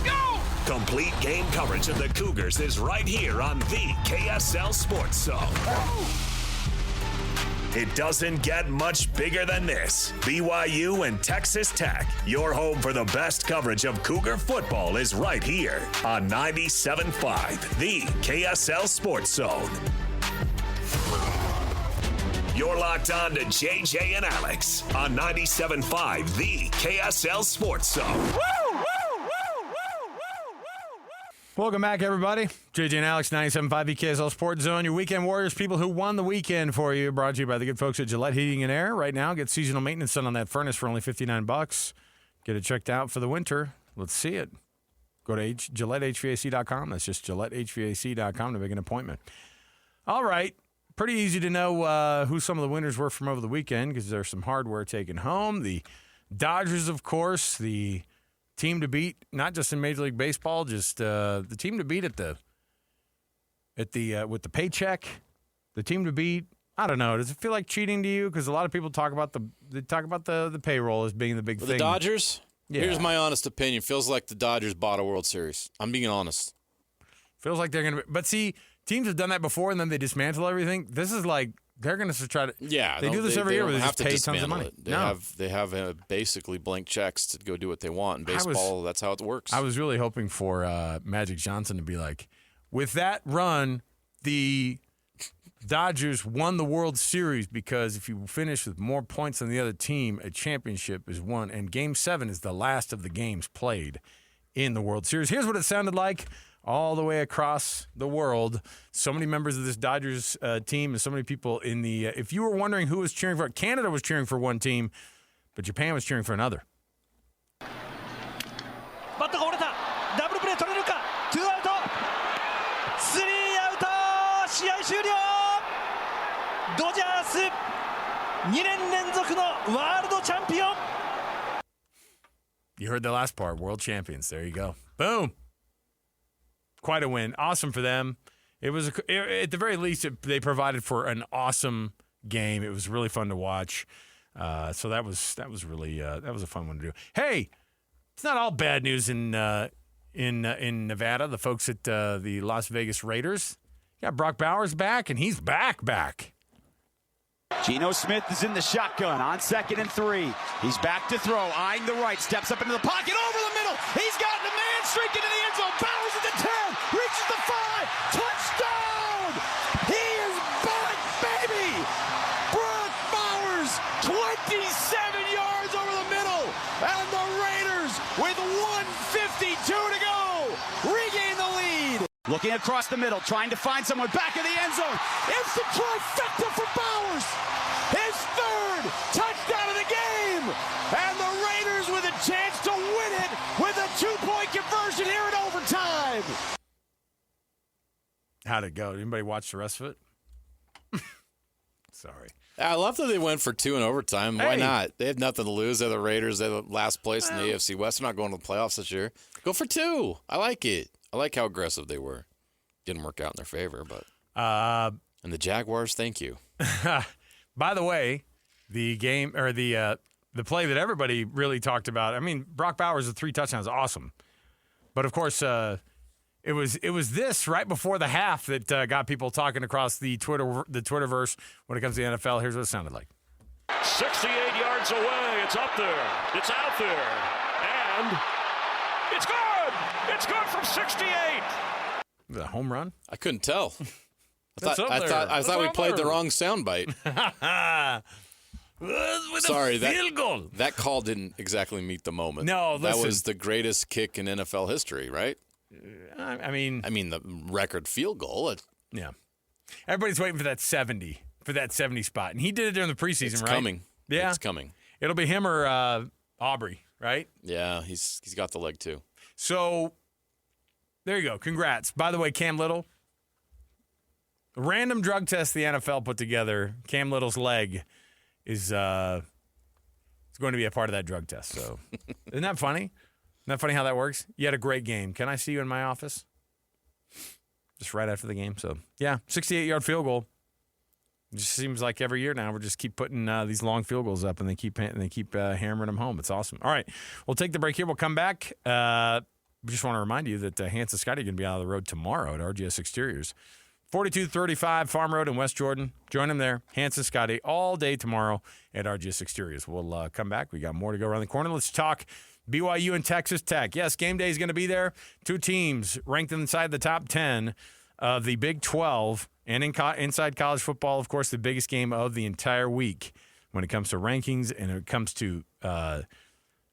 go! Complete game coverage of the Cougars is right here on the KSL Sports Zone. It doesn't get much bigger than this. BYU and Texas Tech, your home for the best coverage of Cougar football, is right here on 97.5, the KSL Sports Zone. You're locked on to JJ and Alex on 97.5, the KSL Sports Zone. Welcome back, everybody. JJ and Alex, 97.5 KSL Sports Zone. Your weekend warriors, people who won the weekend for you, brought to you by the good folks at Gillette Heating and Air. Right now, get seasonal maintenance done on that furnace for only $59. Get it checked out for the winter. Let's see it. Go to GilletteHVAC.com. That's just GilletteHVAC.com to make an appointment. All right. Pretty easy to know who some of the winners were from over the weekend because there's some hardware taken home. The Dodgers, of course, the team to beat, not just in Major League Baseball, just the team to beat with the paycheck. The team to beat. I don't know. Does it feel like cheating to you? Because a lot of people talk about the payroll as being the big thing. The Dodgers. Yeah. Here's my honest opinion. Feels like the Dodgers bought a World Series. I'm being honest. Feels like they're gonna. But see, teams have done that before, and then they dismantle everything. This is like they're going to try to. Yeah, they do this every year where they have just to pay tons of money. It. They have basically blank checks to go do what they want. In baseball, that's how it works. I was really hoping for Magic Johnson to be like, with that run, the Dodgers won the World Series because if you finish with more points than the other team, a championship is won. And Game 7 is the last of the games played in the World Series. Here's what it sounded like all the way across the world. So many members of this Dodgers team and so many people in the if you were wondering who was cheering for, Canada was cheering for one team, but Japan was cheering for another. バットが折れた。ダブルプレー取れるか。ツーアウト。スリーアウト。試合終了。ドジャース2年連続のワールドチャンピオン。 You heard the last part. World champions. There you go. Boom. Quite a win. Awesome for them. It was at the very least they provided for an awesome game. It was really fun to watch. So that was really that was a fun one to do. Hey, it's not all bad news in Nevada. The folks at the Las Vegas Raiders. Yeah, Brock Bowers back, and he's back. Geno Smith is in the shotgun on 2nd and 3. He's back to throw, eyeing the right, steps up into the pocket, over the middle. He's got the man streak into the end zone. Bowers at the 10, reaches the 5, touchdown! He is back, baby! Brock Bowers, 27 yards over the middle, and the Raiders with 1:52 to go regain the lead. Looking across the middle, trying to find someone back in the end zone. It's the trifecta for Bowers. His 3rd touchdown of the game. And the Raiders with a chance to win it with a 2-point conversion here in overtime. How'd it go? Did anybody watch the rest of it? Sorry. I love that they went for 2 in overtime. Why not? They have nothing to lose. They're the Raiders. They're the last place in the AFC West. They're not going to the playoffs this year. Go for 2. I like it. I like how aggressive they were. Didn't work out in their favor, but and the Jaguars, thank you. By the way, the game or the the play that everybody really talked about. I mean, Brock Bowers with 3 touchdowns, awesome. But of course, it was this right before the half that got people talking across the Twitterverse when it comes to the NFL. Here's what it sounded like. 68 yards away. It's up there. It's out there. And it's good. It's good from 68. The home run? I couldn't tell. I That's up there. thought That's we up played the there. wrong soundbite. With Sorry, a field goal. that call didn't exactly meet the moment. No, that listen. was the greatest kick in NFL history, right? I mean, the record field goal. yeah. Everybody's waiting for that 70 spot, and he did it during the preseason, It's right? coming. Yeah, It's coming. It'll be him or Aubrey, right? Yeah, he's got the leg too. So there you go. Congrats. By the way, Cam Little, random drug test the NFL put together. Cam Little's leg is it's going to be a part of that drug test. So isn't that funny? Isn't that funny how that works? You had a great game. Can I see you in my office? Just right after the game. So yeah, 68-yard field goal. It just seems like every year now we just keep putting these long field goals up, and they keep hammering them home. It's awesome. All right, we'll take the break here. We'll come back. We just want to remind you that Hans and Scotty are going to be out on the road tomorrow at RGS Exteriors, 4235 Farm Road in West Jordan. Join them there, Hans and Scotty, all day tomorrow at RGS Exteriors. We'll come back. We got more to go around the corner. Let's talk BYU and Texas Tech. Yes, game day is going to be there. 2 teams ranked inside the top 10 of the Big 12. And inside college football, of course, the biggest game of the entire week when it comes to rankings and it comes to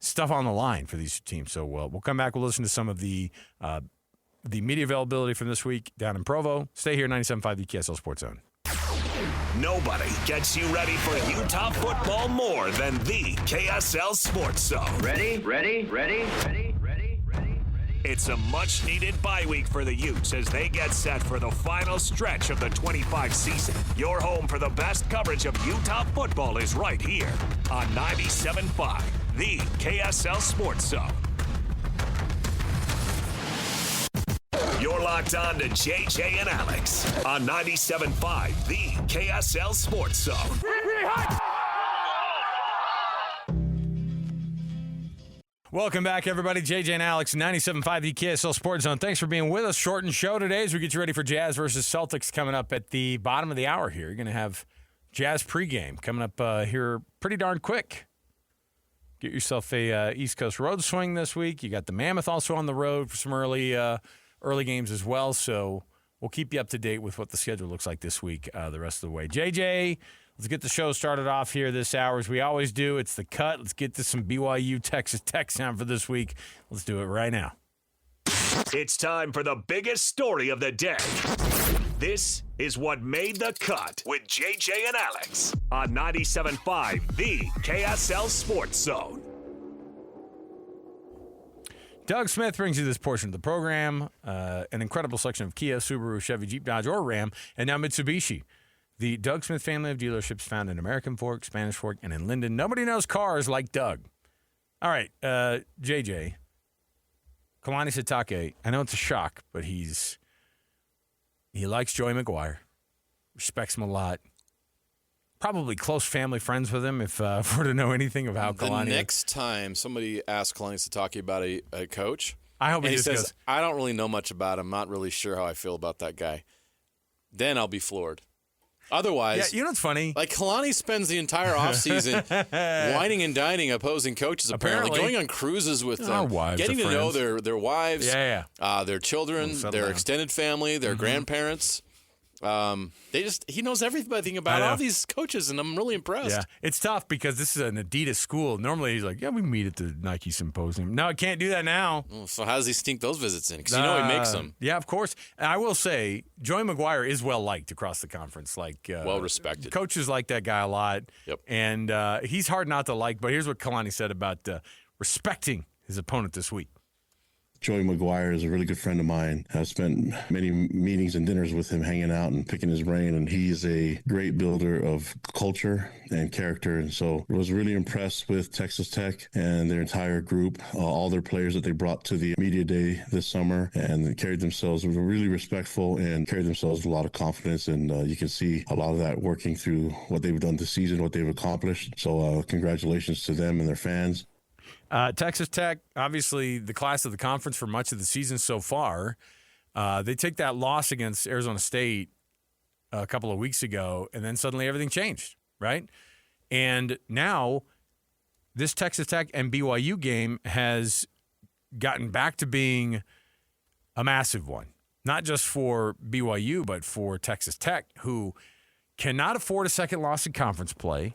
stuff on the line for these teams. So we'll come back. We'll listen to some of the media availability from this week down in Provo. Stay here, 97.5 the KSL Sports Zone. Nobody gets you ready for Utah football more than the KSL Sports Zone. Ready? It's a much-needed bye week for the Utes as they get set for the final stretch of the 25 season. Your home for the best coverage of Utah football is right here on 97.5, the KSL Sports Zone. You're locked on to JJ and Alex on 97.5, the KSL Sports Zone. Welcome back, everybody. JJ and Alex, 97.5 the KSL Sports Zone. Thanks for being with us. Shortened show today as we get you ready for Jazz versus Celtics coming up at the bottom of the hour here. You're going to have Jazz pregame coming up here pretty darn quick. Get yourself a East Coast road swing this week. You got the Mammoth also on the road for some early games as well. So we'll keep you up to date with what the schedule looks like this week the rest of the way. JJ, let's get the show started off here this hour as we always do. It's the cut. Let's get to some BYU Texas Tech sound for this week. Let's do it right now. It's time for the biggest story of the day. This is what made the cut with JJ and Alex on 97.5, the KSL Sports Zone. Doug Smith brings you this portion of the program. An incredible selection of Kia, Subaru, Chevy, Jeep, Dodge, or Ram, and now Mitsubishi. The Doug Smith family of dealerships found in American Fork, Spanish Fork, and in Linden. Nobody knows cars like Doug. All right, JJ. Kalani Sitake, I know it's a shock, but he likes Joey McGuire, respects him a lot. Probably close family friends with him if we're to know anything of how Kalani. The next time somebody asks Kalani Sitake about a coach, I hope he just says, goes, I don't really know much about him, not really sure how I feel about that guy, then I'll be floored. Otherwise, yeah, you know what's funny? Like Kalani spends the entire offseason whining and dining opposing coaches, apparently going on cruises with them, getting to know their wives, their children, their extended family, their grandparents. He knows everything about all these coaches, and I'm really impressed. Yeah, it's tough because this is an Adidas school. Normally, he's like, we meet at the Nike Symposium. No, I can't do that now. So how does he sneak those visits in? Because he makes them. Yeah, of course. And I will say, Joey McGuire is well-liked across the conference. Well-respected. Coaches like that guy a lot. Yep. And he's hard not to like, but here's what Kalani said about respecting his opponent this week. Joey McGuire is a really good friend of mine. I've spent many meetings and dinners with him, hanging out and picking his brain, and he's a great builder of culture and character. And so I was really impressed with Texas Tech and their entire group, all their players that they brought to the media day this summer, and they carried themselves really respectful and carried themselves with a lot of confidence. And you can see a lot of that working through what they've done this season, what they've accomplished. So congratulations to them and their fans. Texas Tech, obviously the class of the conference for much of the season so far. They take that loss against Arizona State a couple of weeks ago, and then suddenly everything changed, right? And now this Texas Tech and BYU game has gotten back to being a massive one, not just for BYU, but for Texas Tech, who cannot afford a second loss in conference play.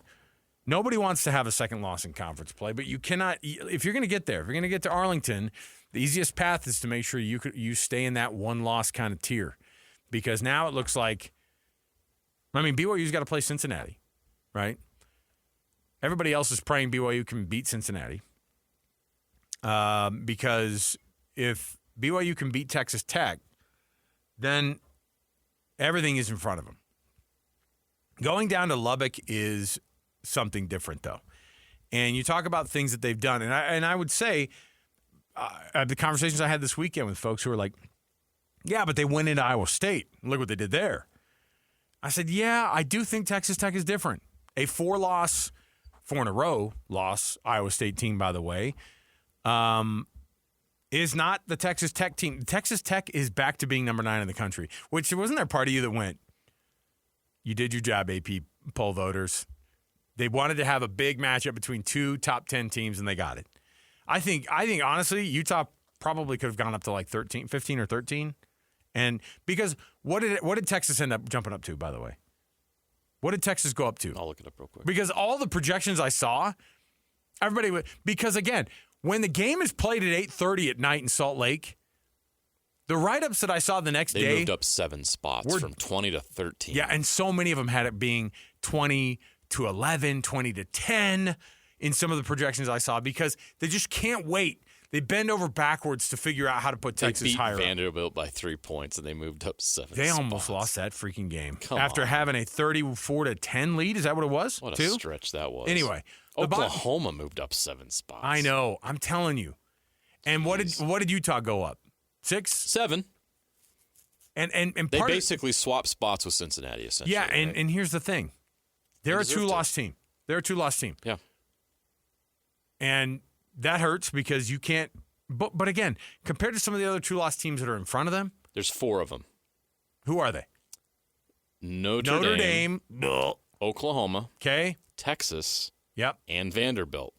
Nobody wants to have a second loss in conference play, but you cannot. If you're going to get there, if you're going to get to Arlington, the easiest path is to make sure you stay in that one-loss kind of tier, because now it looks like, I mean, BYU's got to play Cincinnati, right? Everybody else is praying BYU can beat Cincinnati, because if BYU can beat Texas Tech, then everything is in front of them. Going down to Lubbock is something different, though. And you talk about things that they've done. And I would say the conversations I had this weekend with folks who were like, yeah, but they went into Iowa State. Look what they did there. I said, yeah, I do think Texas Tech is different. A 4-in-a-row loss, Iowa State team, by the way, is not the Texas Tech team. Texas Tech is back to being number 9 in the country, which wasn't there part of you that went, you did your job, AP poll voters. They wanted to have a big matchup between two top 10 teams, and they got it. I think honestly, Utah probably could have gone up to like 15 or 13. And because what did Texas end up jumping up to, by the way? What did Texas go up to? I'll look it up real quick. Because all the projections I saw, everybody would, because again, when the game is played at 8:30 at night in Salt Lake, the write-ups that I saw the next day, they moved up 7 spots from 20 to 13. Yeah, and so many of them had it being 20 to 11, 20 to 10 in some of the projections I saw, because they just can't wait. They bend over backwards to figure out how to put Texas higher. They beat Vanderbilt by 3 points, and they moved up 7 They spots. almost lost that freaking game. After having a 34 to 10 lead. Is that what it was? What a stretch that was. Anyway, Oklahoma moved up 7 spots. I know. I'm telling you. And what did Utah go up? 6? 7. And they basically swapped spots with Cincinnati, essentially. Yeah, and here's the thing. They're a 2-loss team. They're a 2-loss team. Yeah. And that hurts because you can't. But again, compared to some of the other 2-loss teams that are in front of them, there's 4 of them. Who are they? Notre Dame. Oklahoma. Okay. Texas. Yep. And Vanderbilt.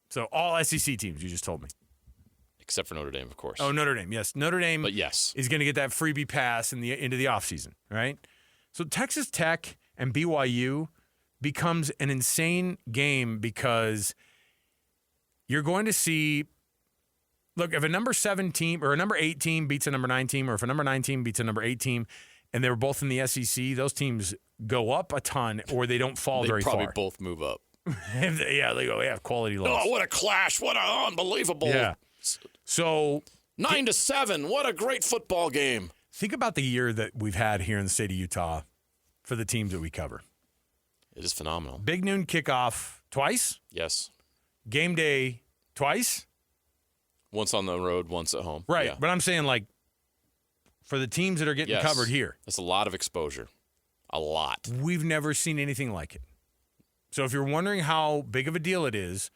So all SEC teams, you just told me. Except for Notre Dame, of course. Oh, Notre Dame. Yes. Notre Dame is going to get that freebie pass into the offseason, right? So Texas Tech and BYU becomes an insane game, because you're going to see, look, if a number 7 team or a number 8 team beats a number 9 team, or if a number 9 team beats a number 8 team, and they were both in the SEC, those teams go up a ton, or they don't fall very far. They probably both move up. Yeah, they go, quality loss. Oh, what a clash. What an unbelievable. Yeah. So 9-7. What a great football game. Think about the year that we've had here in the state of Utah for the teams that we cover. It is phenomenal. Big noon kickoff twice. Yes. Game day twice. Once on the road, once at home. Right. Yeah. But I'm saying, like, for the teams that are getting covered here. That's a lot of exposure. A lot. We've never seen anything like it. So if you're wondering how big of a deal it is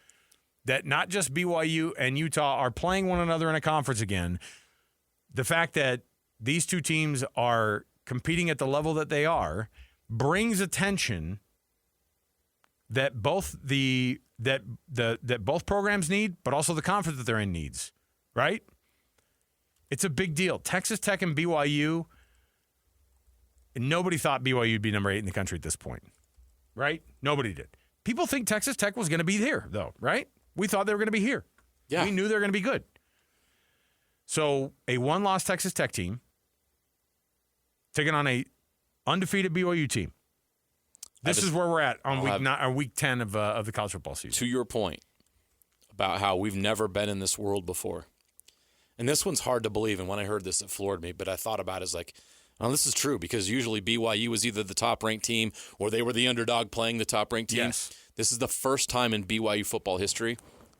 that not just BYU and Utah are playing one another in a conference again, the fact that these two teams are competing at the level that they are brings attention that both that both programs need, but also the conference that they're in needs, right? It's a big deal. Texas Tech and BYU, nobody thought BYU would be number 8 in the country at this point, right? Nobody did. People think Texas Tech was going to be here, though, right? We thought they were going to be here. Yeah. We knew they were going to be good. So a 1-loss Texas Tech team taking on a undefeated BYU team. This is where we're at on week 10 of the college football season. To your point, about how we've never been in this world before. And this one's hard to believe, and when I heard this, it floored me, but I thought about it as like, oh, this is true, because usually BYU was either the top-ranked team or they were the underdog playing the top-ranked team. Yes. This is the first time in BYU football history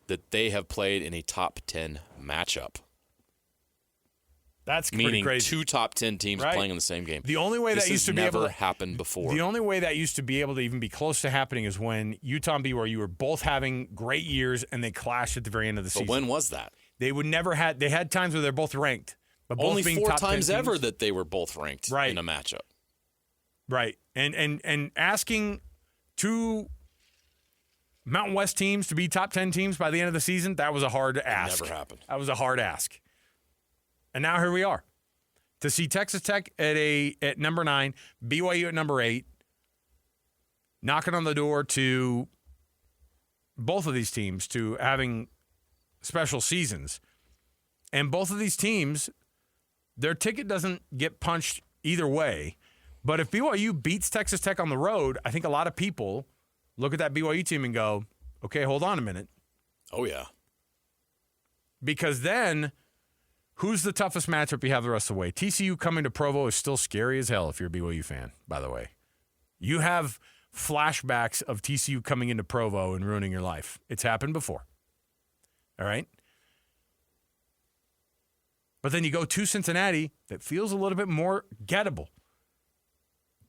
that they have played in a top 10 matchup. That's pretty meaning crazy. 2 top 10 teams Right. playing in the same game. The only way this that used to be never able to happened before. The only way that used to be able to even be close to happening is when Utah and BYU were both having great years and they clashed at the very end of the season. But when was that? They had times where they're both ranked. But both Only being 4 top 10 times ever teams. that they were both ranked Right. in a matchup. Right. And asking 2 Mountain West teams to be top 10 teams by the end of the season, that was a hard ask. Never happened. That was a hard ask. And now here we are. To see Texas Tech at number 9, BYU at number 8, knocking on the door to both of these teams to having special seasons. And both of these teams, their ticket doesn't get punched either way. But if BYU beats Texas Tech on the road, I think a lot of people look at that BYU team and go, okay, hold on a minute. Oh, yeah. Because then, who's the toughest matchup you have the rest of the way? TCU coming to Provo is still scary as hell if you're a BYU fan, by the way. You have flashbacks of TCU coming into Provo and ruining your life. It's happened before. All right? But then you go to Cincinnati that feels a little bit more gettable.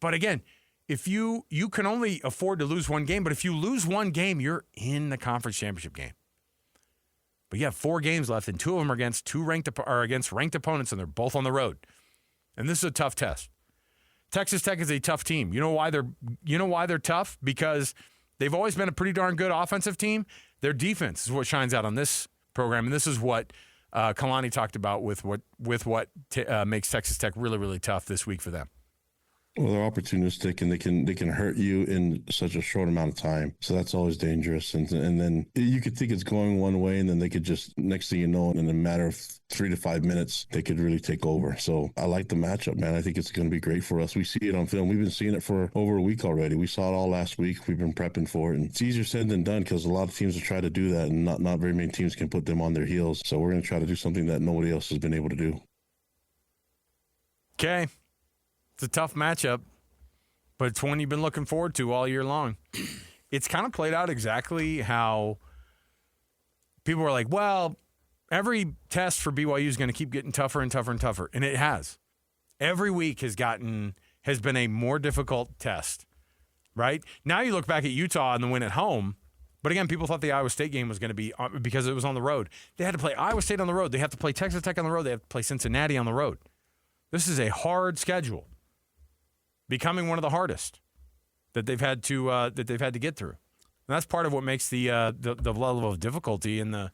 But again, if you can only afford to lose one game, but if you lose one game, you're in the conference championship game. But you have 4 games left, and 2 of them are against ranked opponents, and they're both on the road. And this is a tough test. Texas Tech is a tough team. You know why they're tough? Because they've always been a pretty darn good offensive team. Their defense is what shines out on this program, and this is what Kalani talked about with what makes Texas Tech really, really tough this week for them. Well, they're opportunistic and they can hurt you in such a short amount of time. So that's always dangerous. And then you could think it's going one way, and then they could just, next thing you know, in a matter of 3 to 5 minutes, they could really take over. So I like the matchup, man. I think it's going to be great for us. We see it on film. We've been seeing it for over a week already. We saw it all last week. We've been prepping for it. And it's easier said than done because a lot of teams have tried to do that, and not very many teams can put them on their heels. So we're going to try to do something that nobody else has been able to do. Okay. It's a tough matchup, but it's one you've been looking forward to all year long. It's kind of played out exactly how people were like, well, every test for BYU is going to keep getting tougher and tougher and tougher, and it has. Every week has been a more difficult test, right? Now you look back at Utah and the win at home, but again, people thought the Iowa State game was going to be because it was on the road. They had to play Iowa State on the road. They have to play Texas Tech on the road. They have to play Cincinnati on the road. This is a hard schedule, becoming one of the hardest that they've had to get through. And that's part of what makes the level of difficulty, and the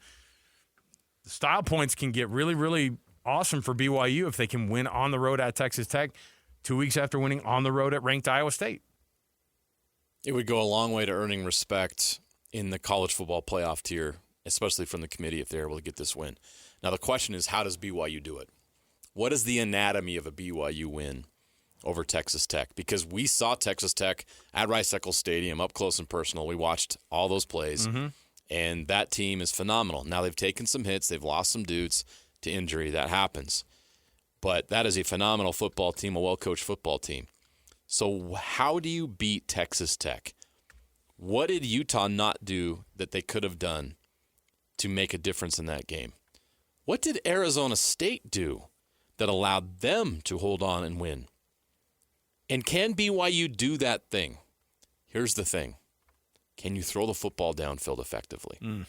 style points can get really, really awesome for BYU if they can win on the road at Texas Tech 2 weeks after winning on the road at ranked Iowa State. It would go a long way to earning respect in the college football playoff tier, especially from the committee if they're able to get this win. Now the question is, how does BYU do it? What is the anatomy of a BYU win over Texas Tech? Because we saw Texas Tech at Rice-Eccles Stadium up close and personal. We watched all those plays, and that team is phenomenal. Now they've taken some hits. They've lost some dudes to injury. That happens. But that is a phenomenal football team, a well-coached football team. So how do you beat Texas Tech? What did Utah not do that they could have done to make a difference in that game? What did Arizona State do that allowed them to hold on and win? And can BYU do that thing? Here's the thing. Can you throw the football downfield effectively?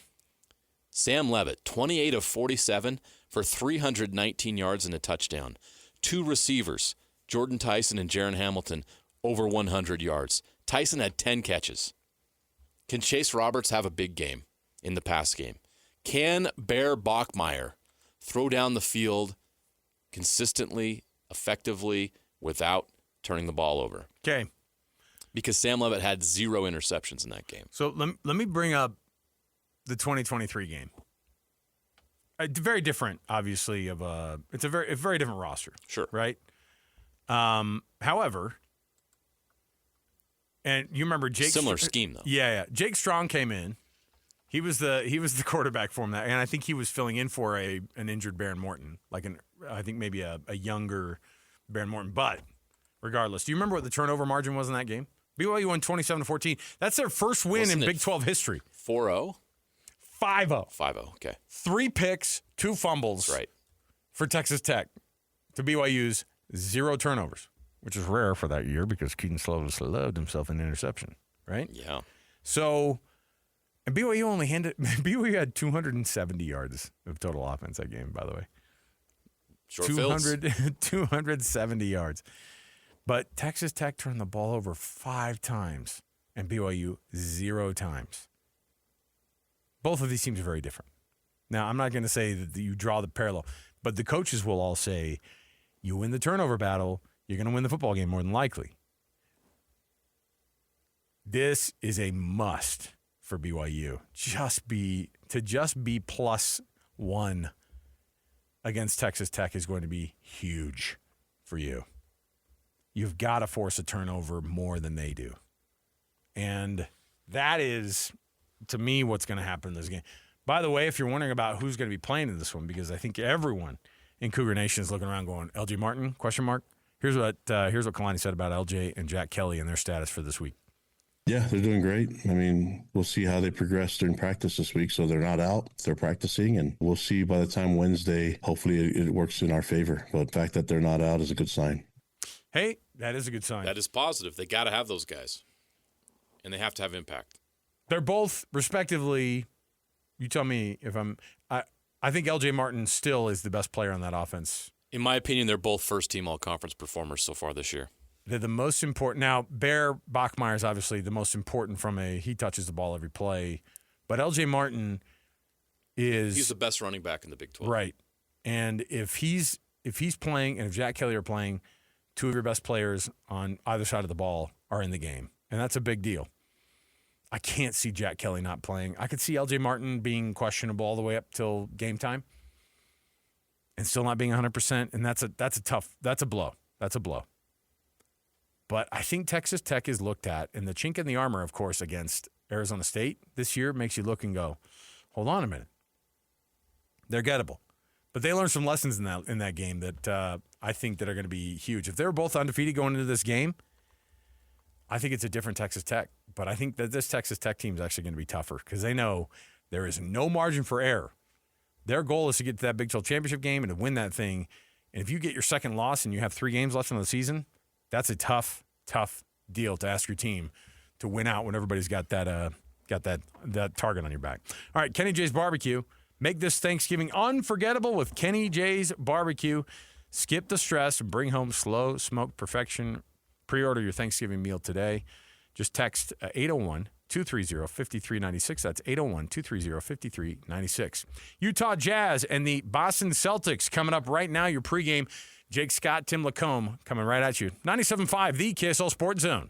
Sam Leavitt, 28 of 47 for 319 yards and a touchdown. 2 receivers, Jordan Tyson and Jaron Hamilton, over 100 yards. Tyson had 10 catches. Can Chase Roberts have a big game in the pass game? Can Bear Bachmeier throw down the field consistently, effectively, without turning the ball over? Okay. Because Sam Leavitt had 0 interceptions in that game. So let me bring up the 2023 game. Very different, obviously. It's a very different roster. Sure. Right? However, and you remember Jake... Similar scheme, though. Yeah. Jake Strong came in. He was the quarterback for him, and I think he was filling in for an injured Baron Morton, I think maybe a younger Baron Morton. But regardless, do you remember what the turnover margin was in that game? BYU won 27-14. That's their first win in Big 12 history. 4-0? 5-0. 5-0, okay. 3 picks, 2 fumbles. That's right. For Texas Tech to BYU's 0 turnovers, which is rare for that year because Keaton Slovis loved himself an interception, right? Yeah. So, and BYU had 270 yards of total offense that game, by the way. Short fields. 270 yards. But Texas Tech turned the ball over 5 times and BYU 0 times. Both of these teams are very different. Now, I'm not going to say that you draw the parallel, but the coaches will all say, you win the turnover battle, you're going to win the football game more than likely. This is a must for BYU. Just be +1 against Texas Tech is going to be huge for you. You've got to force a turnover more than they do. And that is, to me, what's going to happen in this game. By the way, if you're wondering about who's going to be playing in this one, because I think everyone in Cougar Nation is looking around going, LJ Martin, ? Here's what Kalani said about LJ and Jack Kelly and their status for this week. Yeah, they're doing great. I mean, we'll see how they progress during practice this week. So they're not out, they're practicing, and we'll see by the time Wednesday, hopefully it works in our favor. But the fact that they're not out is a good sign. Hey, that is a good sign. That is positive. They got to have those guys, and they have to have impact. They're both, respectively, you tell me if I think LJ Martin still is the best player on that offense. In my opinion, they're both first-team all-conference performers so far this year. They're the most important. Now, Bear Bachmeier is obviously the most important he touches the ball every play. But LJ Martin he's the best running back in the Big 12. Right. And if he's playing and if Jack Kelly are playing, 2 of your best players on either side of the ball are in the game. And that's a big deal. I can't see Jack Kelly not playing. I could see LJ Martin being questionable all the way up till game time and still not being 100%. And that's a blow. That's a blow. But I think Texas Tech is looked at, and the chink in the armor, of course, against Arizona State this year makes you look and go, hold on a minute. They're gettable. But they learned some lessons in that game that I think that are going to be huge. If they're both undefeated going into this game, I think it's a different Texas Tech. But I think that this Texas Tech team is actually going to be tougher because they know there is no margin for error. Their goal is to get to that Big 12 championship game and to win that thing. And if you get your second loss and you have 3 games left in the season, that's a tough deal to ask your team to win out when everybody's got that target on your back. All right, Kenny J's Barbecue. Make this Thanksgiving unforgettable with Kenny J's Barbecue. Skip the stress and bring home slow smoked perfection. Pre-order your Thanksgiving meal today. Just text 801-230-5396. That's 801-230-5396. Utah Jazz and the Boston Celtics coming up right now. Your pregame. Jake Scott, Tim Lacombe coming right at you. 97.5, the KSL Sports Zone.